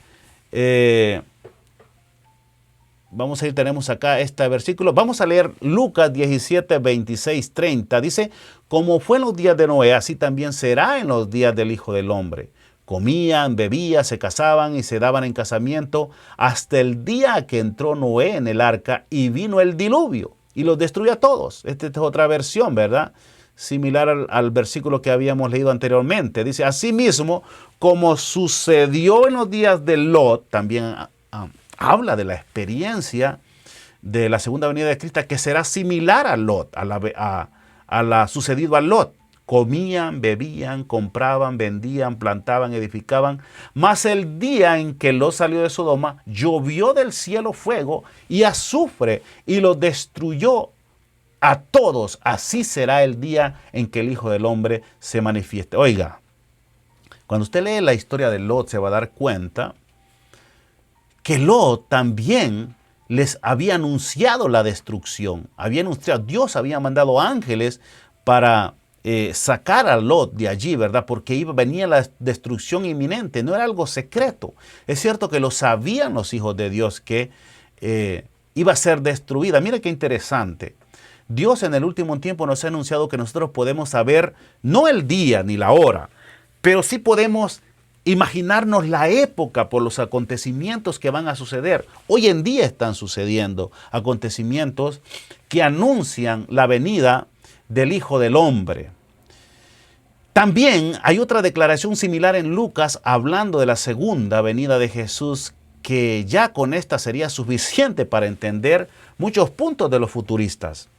Vamos a ir, tenemos acá este versículo. Vamos a leer Lucas 17, 26, 30. Dice, como fue en los días de Noé, así también será en los días del Hijo del Hombre. Comían, bebían, se casaban y se daban en casamiento hasta el día que entró Noé en el arca y vino el diluvio y los destruyó a todos. Esta es otra versión, ¿verdad? Similar al versículo que habíamos leído anteriormente. Dice, asimismo, como sucedió en los días de Lot, también habla de la experiencia de la segunda venida de Cristo, que será similar a Lot, a la sucedido a Lot. Comían, bebían, compraban, vendían, plantaban, edificaban. Mas el día en que Lot salió de Sodoma, llovió del cielo fuego y azufre y los destruyó a todos. Así será el día en que el Hijo del Hombre se manifieste. Oiga, cuando usted lee la historia de Lot se va a dar cuenta que Lot también les había anunciado la destrucción. Dios había mandado ángeles para sacar a Lot de allí, ¿verdad? Porque venía la destrucción inminente, no era algo secreto. Es cierto que lo sabían los hijos de Dios que iba a ser destruida. Mire qué interesante. Dios en el último tiempo nos ha anunciado que nosotros podemos saber no el día ni la hora, pero sí podemos imaginarnos la época por los acontecimientos que van a suceder. Hoy en día están sucediendo acontecimientos que anuncian la venida del Hijo del Hombre. También hay otra declaración similar en Lucas hablando de la segunda venida de Jesús, que ya con esta sería suficiente para entender muchos puntos de los futuristas.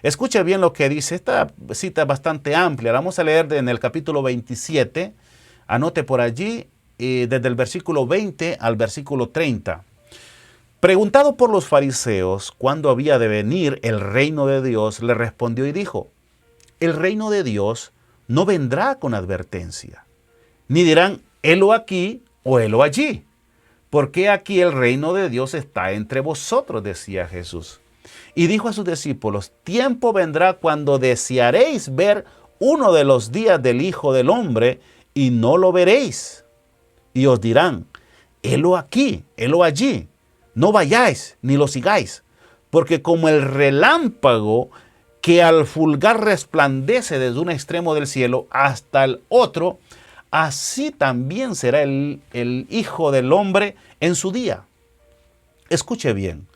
Escuche bien lo que dice, esta cita es bastante amplia, la vamos a leer en el capítulo 27, anote por allí, desde el versículo 20 al versículo 30. Preguntado por los fariseos cuándo había de venir el reino de Dios, le respondió y dijo, el reino de Dios no vendrá con advertencia, ni dirán, helo aquí o helo allí, porque aquí el reino de Dios está entre vosotros, decía Jesús. Y dijo a sus discípulos, tiempo vendrá cuando desearéis ver uno de los días del Hijo del Hombre y no lo veréis. Y os dirán, helo aquí, helo allí, no vayáis ni lo sigáis, porque como el relámpago que al fulgar resplandece desde un extremo del cielo hasta el otro, así también será el Hijo del Hombre en su día. Escuche bien,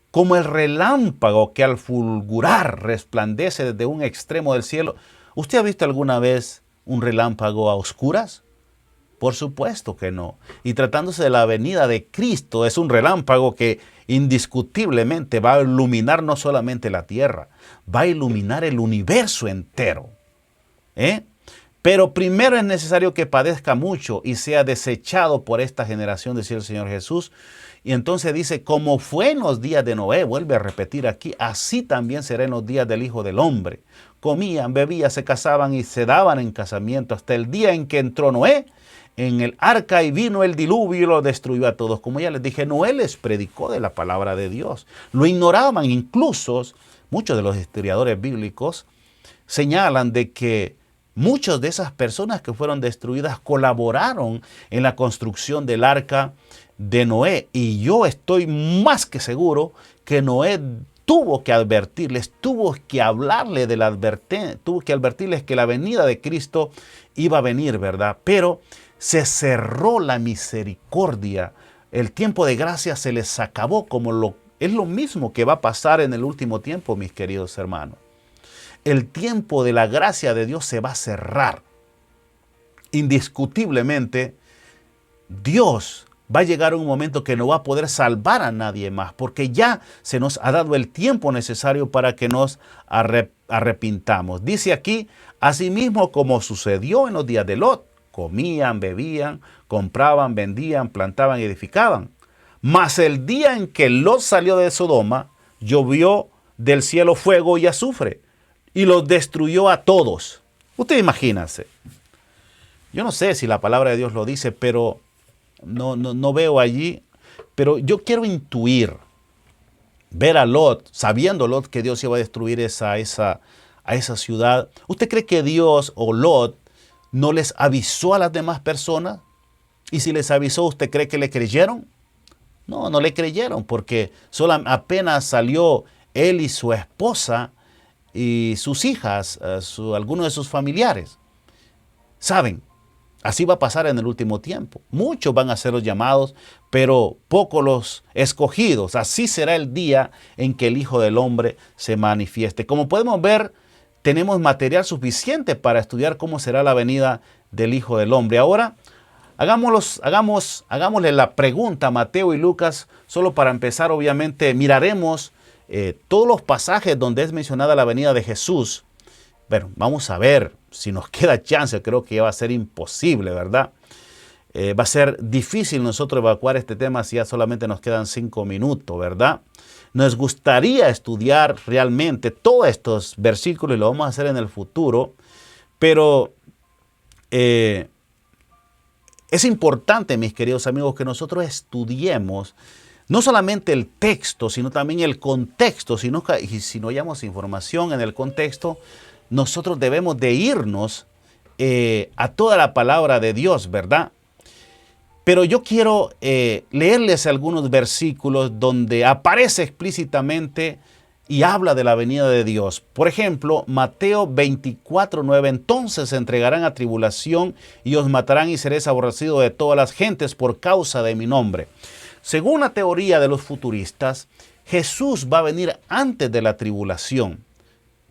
como el relámpago que al fulgurar resplandece desde un extremo del cielo. ¿Usted ha visto alguna vez un relámpago a oscuras? Por supuesto que no. Y tratándose de la venida de Cristo, es un relámpago que indiscutiblemente va a iluminar no solamente la tierra, va a iluminar el universo entero. Pero primero es necesario que padezca mucho y sea desechado por esta generación, decía el Señor Jesús. Y entonces dice, como fue en los días de Noé, vuelve a repetir aquí, así también será en los días del Hijo del Hombre. Comían, bebían, se casaban y se daban en casamiento hasta el día en que entró Noé en el arca y vino el diluvio y lo destruyó a todos. Como ya les dije, Noé les predicó de la palabra de Dios. Lo ignoraban, incluso muchos de los historiadores bíblicos señalan de que muchas de esas personas que fueron destruidas colaboraron en la construcción del arca de Noé. Y yo estoy más que seguro que Noé tuvo que advertirles, tuvo que hablarle de tuvo que advertirles que la venida de Cristo iba a venir, ¿verdad? Pero se cerró la misericordia. El tiempo de gracia se les acabó, es lo mismo que va a pasar en el último tiempo, mis queridos hermanos. El tiempo de la gracia de Dios se va a cerrar. Indiscutiblemente, Dios va a llegar un momento que no va a poder salvar a nadie más, porque ya se nos ha dado el tiempo necesario para que nos arrepintamos. Dice aquí, asimismo como sucedió en los días de Lot, comían, bebían, compraban, vendían, plantaban y edificaban. Mas el día en que Lot salió de Sodoma, llovió del cielo fuego y azufre, y los destruyó a todos. Usted imagínase. Yo no sé si la palabra de Dios lo dice, pero no veo allí. Pero yo quiero intuir, ver a Lot, sabiendo Lot que Dios iba a destruir a esa ciudad. ¿Usted cree que Dios o Lot no les avisó a las demás personas? Y si les avisó, ¿usted cree que le creyeron? No le creyeron, porque solo apenas salió él y su esposa y sus hijas, algunos de sus familiares. ¿Saben? Así va a pasar en el último tiempo. Muchos van a ser los llamados, pero pocos los escogidos. Así será el día en que el Hijo del Hombre se manifieste. Como podemos ver, tenemos material suficiente para estudiar cómo será la venida del Hijo del Hombre. Ahora, hagámosle la pregunta a Mateo y Lucas. Solo para empezar, obviamente, miraremos todos los pasajes donde es mencionada la venida de Jesús. Bueno, vamos a ver si nos queda chance. Creo que ya va a ser imposible, ¿verdad? Va a ser difícil nosotros evacuar este tema si ya solamente nos quedan 5 minutos, ¿verdad? Nos gustaría estudiar realmente todos estos versículos y lo vamos a hacer en el futuro, pero es importante, mis queridos amigos, que nosotros estudiemos no solamente el texto, sino también el contexto. Si no hallamos información en el contexto, nosotros debemos de irnos a toda la palabra de Dios, ¿verdad? Pero yo quiero leerles algunos versículos donde aparece explícitamente y habla de la venida de Dios. Por ejemplo, Mateo 24:9, entonces se entregarán a tribulación y os matarán y seréis aborrecidos de todas las gentes por causa de mi nombre. Según la teoría de los futuristas, Jesús va a venir antes de la tribulación.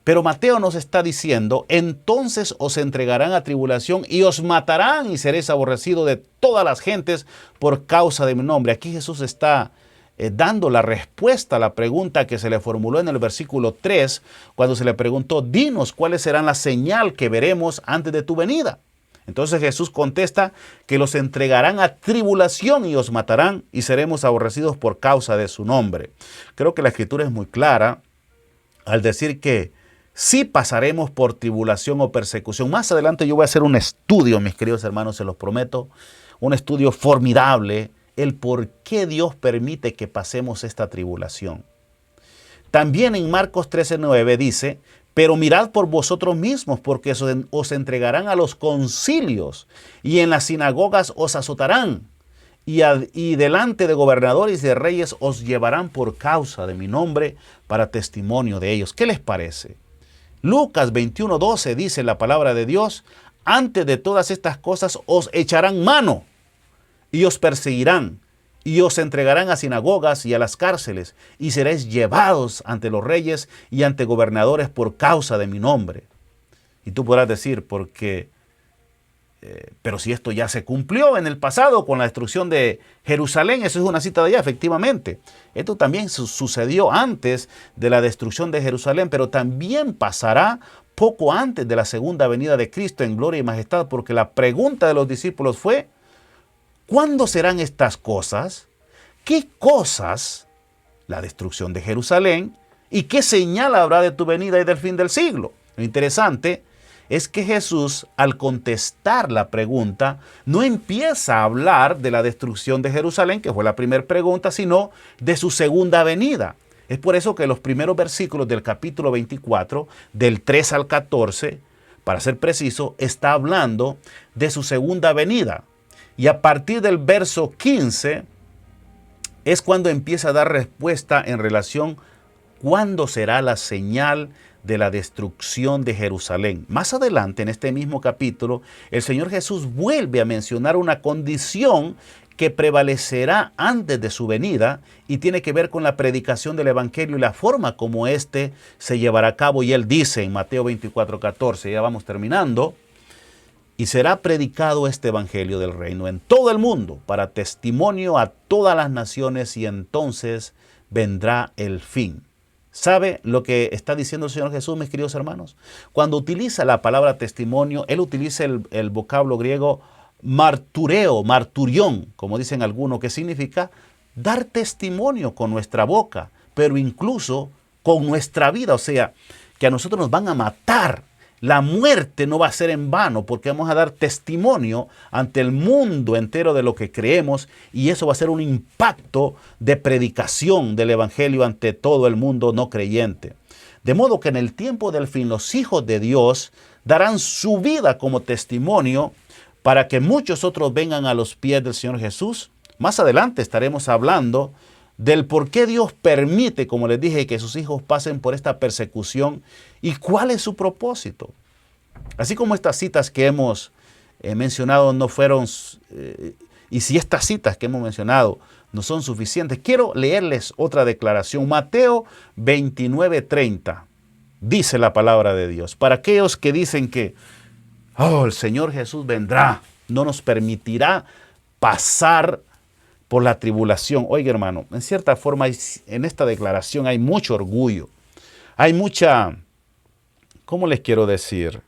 Pero Mateo nos está diciendo, entonces os entregarán a tribulación y os matarán y seréis aborrecidos de todas las gentes por causa de mi nombre. Aquí Jesús está dando la respuesta a la pregunta que se le formuló en el versículo 3, cuando se le preguntó, dinos cuáles serán la señal que veremos antes de tu venida. Entonces Jesús contesta que los entregarán a tribulación y os matarán y seremos aborrecidos por causa de su nombre. Creo que la Escritura es muy clara al decir que sí pasaremos por tribulación o persecución. Más adelante yo voy a hacer un estudio, mis queridos hermanos, se los prometo, un estudio formidable, el por qué Dios permite que pasemos esta tribulación. También en Marcos 13:9 dice, pero mirad por vosotros mismos, porque os entregarán a los concilios y en las sinagogas os azotarán y delante de gobernadores y de reyes os llevarán por causa de mi nombre para testimonio de ellos. ¿Qué les parece? Lucas 21:12 dice la palabra de Dios, antes de todas estas cosas os echarán mano y os perseguirán y os entregarán a sinagogas y a las cárceles y seréis llevados ante los reyes y ante gobernadores por causa de mi nombre. Y tú podrás decir, pero si esto ya se cumplió en el pasado con la destrucción de Jerusalén, eso es una cita de allá, efectivamente. Esto también sucedió antes de la destrucción de Jerusalén, pero también pasará poco antes de la segunda venida de Cristo en gloria y majestad, porque la pregunta de los discípulos fue, ¿cuándo serán estas cosas? ¿Qué cosas? La destrucción de Jerusalén. ¿Y qué señal habrá de tu venida y del fin del siglo? Lo interesante es que Jesús, al contestar la pregunta, no empieza a hablar de la destrucción de Jerusalén, que fue la primera pregunta, sino de su segunda venida. Es por eso que los primeros versículos del capítulo 24, del 3 al 14, para ser preciso, está hablando de su segunda venida. Y a partir del verso 15 es cuando empieza a dar respuesta en relación ¿cuándo será la señal de la destrucción de Jerusalén? Más adelante, en este mismo capítulo, el Señor Jesús vuelve a mencionar una condición que prevalecerá antes de su venida y tiene que ver con la predicación del Evangelio y la forma como éste se llevará a cabo. Y Él dice en Mateo 24:14, ya vamos terminando, y será predicado este Evangelio del reino en todo el mundo para testimonio a todas las naciones y entonces vendrá el fin. ¿Sabe lo que está diciendo el Señor Jesús, mis queridos hermanos? Cuando utiliza la palabra testimonio, Él utiliza el vocablo griego martureo, marturión, como dicen algunos, que significa dar testimonio con nuestra boca, pero incluso con nuestra vida. O sea, que a nosotros nos van a matar. La muerte no va a ser en vano porque vamos a dar testimonio ante el mundo entero de lo que creemos y eso va a ser un impacto de predicación del Evangelio ante todo el mundo no creyente. De modo que en el tiempo del fin los hijos de Dios darán su vida como testimonio para que muchos otros vengan a los pies del Señor Jesús. Más adelante estaremos hablando del por qué Dios permite, como les dije, que sus hijos pasen por esta persecución y cuál es su propósito. Así como estas citas que hemos mencionado no fueron, y si estas citas que hemos mencionado no son suficientes, quiero leerles otra declaración. Mateo 29:30 dice la palabra de Dios. Para aquellos que dicen que el Señor Jesús vendrá, no nos permitirá pasar por la tribulación. Oiga, hermano, en cierta forma en esta declaración hay mucho orgullo. Hay mucha, ¿cómo les quiero decir?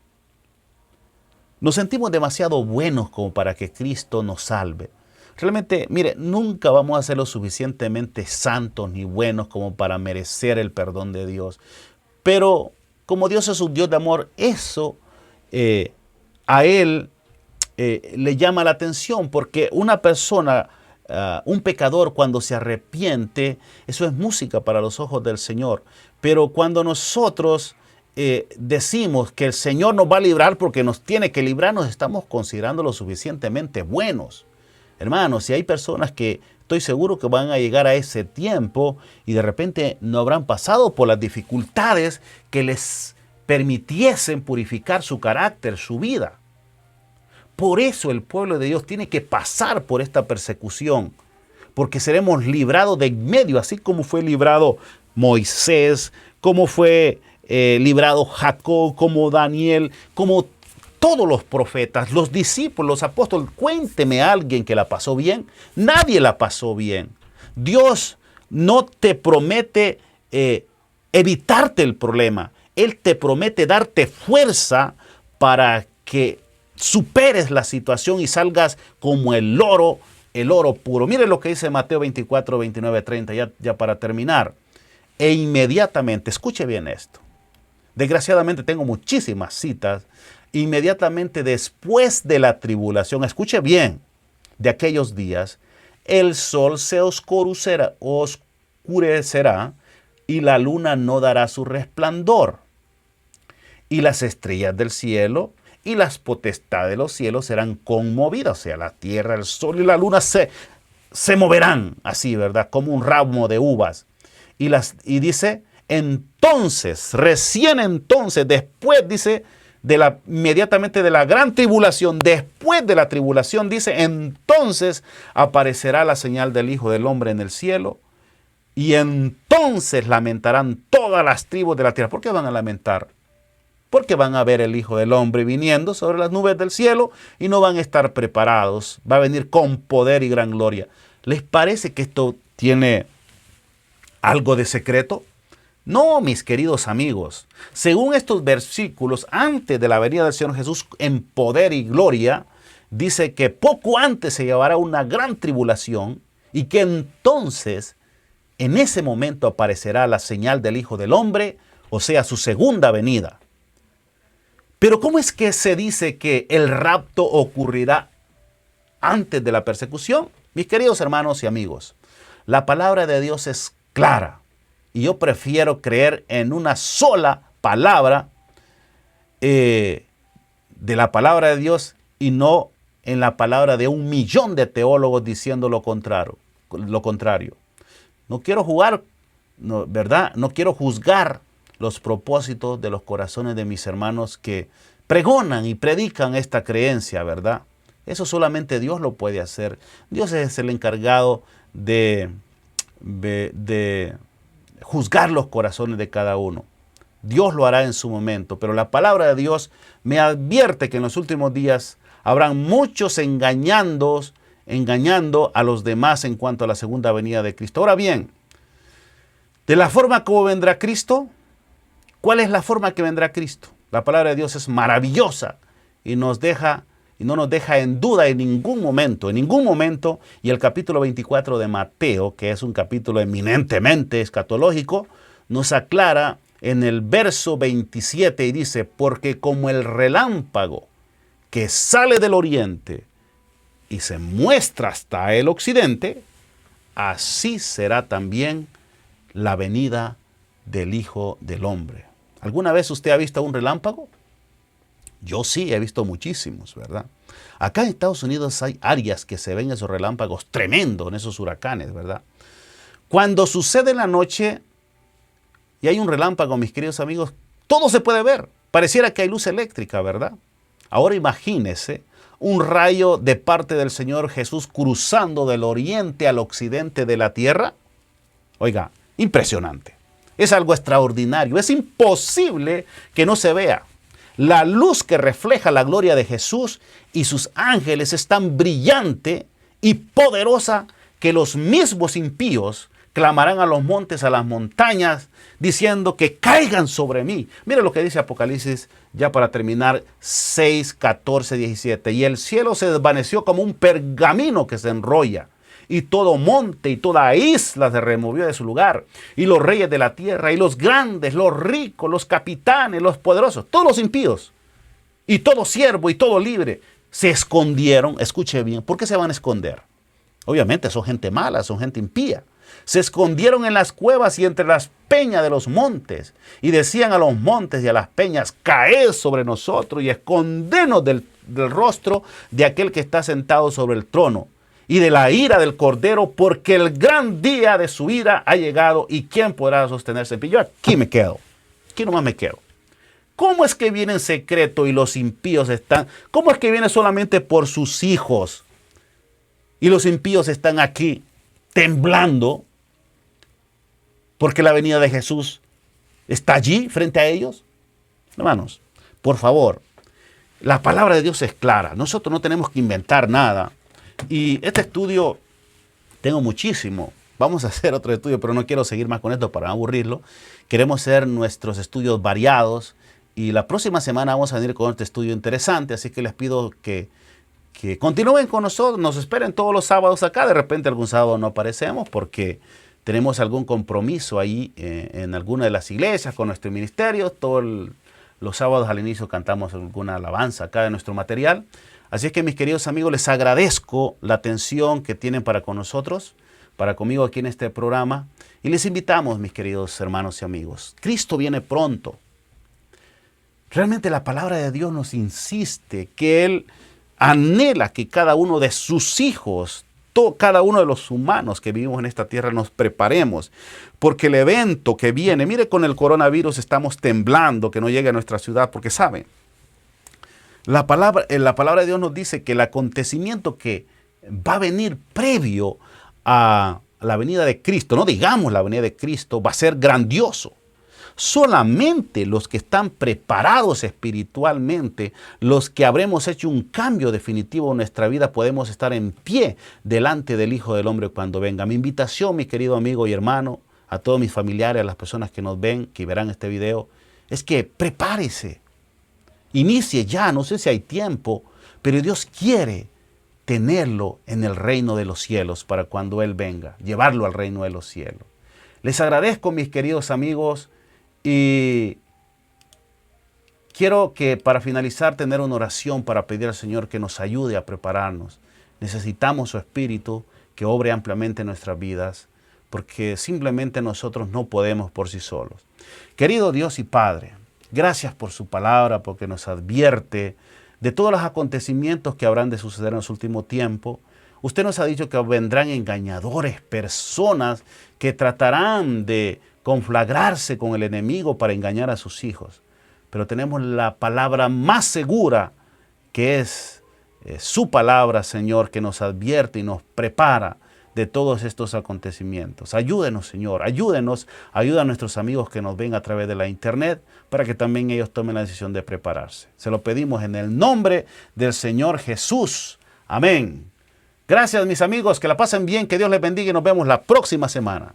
Nos sentimos demasiado buenos como para que Cristo nos salve. Realmente, mire, nunca vamos a ser lo suficientemente santos ni buenos como para merecer el perdón de Dios. Pero como Dios es un Dios de amor, eso a Él le llama la atención porque una persona, un pecador cuando se arrepiente, eso es música para los ojos del Señor. Pero cuando nosotros decimos que el Señor nos va a librar porque nos tiene que librar, nos estamos considerando lo suficientemente buenos. Hermanos, si hay personas que estoy seguro que van a llegar a ese tiempo y de repente no habrán pasado por las dificultades que les permitiesen purificar su carácter, su vida. Por eso el pueblo de Dios tiene que pasar por esta persecución, porque seremos librados de en medio, así como fue librado Moisés, como fue librado Jacob, como Daniel, como todos los profetas, los discípulos, los apóstoles. Cuénteme a alguien que la pasó bien. Nadie la pasó bien. Dios no te promete evitarte el problema. Él te promete darte fuerza para que superes la situación y salgas como el oro puro. Mire lo que dice Mateo 24, 29, 30, ya para terminar. E inmediatamente, escuche bien esto. Desgraciadamente tengo muchísimas citas. Inmediatamente después de la tribulación, escuche bien, de aquellos días, el sol se oscurecerá y la luna no dará su resplandor. Y las estrellas del cielo y las potestades de los cielos serán conmovidas. O sea, la tierra, el sol y la luna se moverán así, ¿verdad? Como un ramo de uvas. Y dice, entonces, recién entonces, después, dice, inmediatamente de la gran tribulación, después de la tribulación, dice, entonces aparecerá la señal del Hijo del Hombre en el cielo y entonces lamentarán todas las tribus de la tierra. ¿Por qué van a lamentar? Porque van a ver el Hijo del Hombre viniendo sobre las nubes del cielo y no van a estar preparados. Va a venir con poder y gran gloria. ¿Les parece que esto tiene algo de secreto? No, mis queridos amigos. Según estos versículos, antes de la venida del Señor Jesús en poder y gloria, dice que poco antes se llevará una gran tribulación y que entonces, en ese momento aparecerá la señal del Hijo del Hombre, o sea, su segunda venida. Pero ¿cómo es que se dice que el rapto ocurrirá antes de la persecución? Mis queridos hermanos y amigos, la palabra de Dios es clara. Y yo prefiero creer en una sola palabra de la palabra de Dios y no en la palabra de 1.000.000 de teólogos diciendo lo contrario. No quiero jugar no, ¿verdad? No quiero juzgar los propósitos de los corazones de mis hermanos que pregonan y predican esta creencia, ¿verdad? Eso solamente Dios lo puede hacer. Dios es el encargado de juzgar los corazones de cada uno. Dios lo hará en su momento, pero la palabra de Dios me advierte que en los últimos días habrán muchos engañando a los demás en cuanto a la segunda venida de Cristo. Ahora bien, de la forma como vendrá Cristo, ¿cuál es la forma que vendrá Cristo? La palabra de Dios es maravillosa y no nos deja en duda en ningún momento, y el capítulo 24 de Mateo, que es un capítulo eminentemente escatológico, nos aclara en el verso 27 y dice, porque como el relámpago que sale del oriente y se muestra hasta el occidente, así será también la venida del Hijo del Hombre. ¿Alguna vez usted ha visto un relámpago? Yo sí, he visto muchísimos, ¿verdad? Acá en Estados Unidos hay áreas que se ven esos relámpagos tremendos, en esos huracanes, ¿verdad? Cuando sucede en la noche y hay un relámpago, mis queridos amigos, todo se puede ver. Pareciera que hay luz eléctrica, ¿verdad? Ahora imagínese un rayo de parte del Señor Jesús cruzando del oriente al occidente de la tierra. Oiga, impresionante. Es algo extraordinario. Es imposible que no se vea. La luz que refleja la gloria de Jesús y sus ángeles es tan brillante y poderosa que los mismos impíos clamarán a los montes, a las montañas, diciendo que caigan sobre mí. Mire lo que dice Apocalipsis, ya para terminar, 6, 14, 17. Y el cielo se desvaneció como un pergamino que se enrolla, y todo monte y toda isla se removió de su lugar, y los reyes de la tierra, y los grandes, los ricos, los capitanes, los poderosos, todos los impíos, y todo siervo y todo libre, se escondieron. Escuche bien, ¿por qué se van a esconder? Obviamente son gente mala, son gente impía. Se escondieron en las cuevas y entre las peñas de los montes, y decían a los montes y a las peñas, caed sobre nosotros y escondenos del rostro de aquel que está sentado sobre el trono y de la ira del Cordero, porque el gran día de su ira ha llegado, y ¿quién podrá sostenerse en pie? Yo aquí me quedo, aquí nomás me quedo. ¿Cómo es que viene en secreto y los impíos están? ¿Cómo es que viene solamente por sus hijos y los impíos están aquí temblando porque la venida de Jesús está allí frente a ellos? Hermanos, por favor, la palabra de Dios es clara. Nosotros no tenemos que inventar nada. Y este estudio, tengo muchísimo. Vamos a hacer otro estudio, pero no quiero seguir más con esto para no aburrirlo. Queremos hacer nuestros estudios variados. Y la próxima semana vamos a venir con este estudio interesante. Así que les pido que continúen con nosotros. Nos esperen todos los sábados acá. De repente algún sábado no aparecemos porque tenemos algún compromiso ahí en alguna de las iglesias con nuestro ministerio. Los sábados al inicio cantamos alguna alabanza acá de nuestro material. Así es que, mis queridos amigos, les agradezco la atención que tienen para con nosotros, para conmigo aquí en este programa. Y les invitamos, mis queridos hermanos y amigos, Cristo viene pronto. Realmente la palabra de Dios nos insiste que Él anhela que cada uno de sus hijos, cada uno de los humanos que vivimos en esta tierra, nos preparemos. Porque el evento que viene, mire, con el coronavirus estamos temblando que no llegue a nuestra ciudad, porque saben, la palabra de Dios nos dice que el acontecimiento que va a venir previo a la venida de Cristo, no digamos la venida de Cristo, va a ser grandioso. Solamente los que están preparados espiritualmente, los que habremos hecho un cambio definitivo en nuestra vida, podemos estar en pie delante del Hijo del Hombre cuando venga. Mi invitación, mi querido amigo y hermano, a todos mis familiares, a las personas que nos ven, que verán este video, es que prepárese. Inicie ya, no sé si hay tiempo, pero Dios quiere tenerlo en el reino de los cielos para cuando Él venga, llevarlo al reino de los cielos. Les agradezco, mis queridos amigos, y quiero que para finalizar tener una oración para pedir al Señor que nos ayude a prepararnos. Necesitamos su Espíritu que obre ampliamente en nuestras vidas, porque simplemente nosotros no podemos por sí solos. Querido Dios y Padre, gracias por su palabra, porque nos advierte de todos los acontecimientos que habrán de suceder en los últimos tiempos. Usted nos ha dicho que vendrán engañadores, personas que tratarán de conflagrarse con el enemigo para engañar a sus hijos. Pero tenemos la palabra más segura, que es su palabra, Señor, que nos advierte y nos prepara de todos estos acontecimientos. Ayúdenos, Señor, ayúdenos, ayuda a nuestros amigos que nos ven a través de la internet para que también ellos tomen la decisión de prepararse. Se lo pedimos en el nombre del Señor Jesús. Amén. Gracias, mis amigos, que la pasen bien, que Dios les bendiga y nos vemos la próxima semana.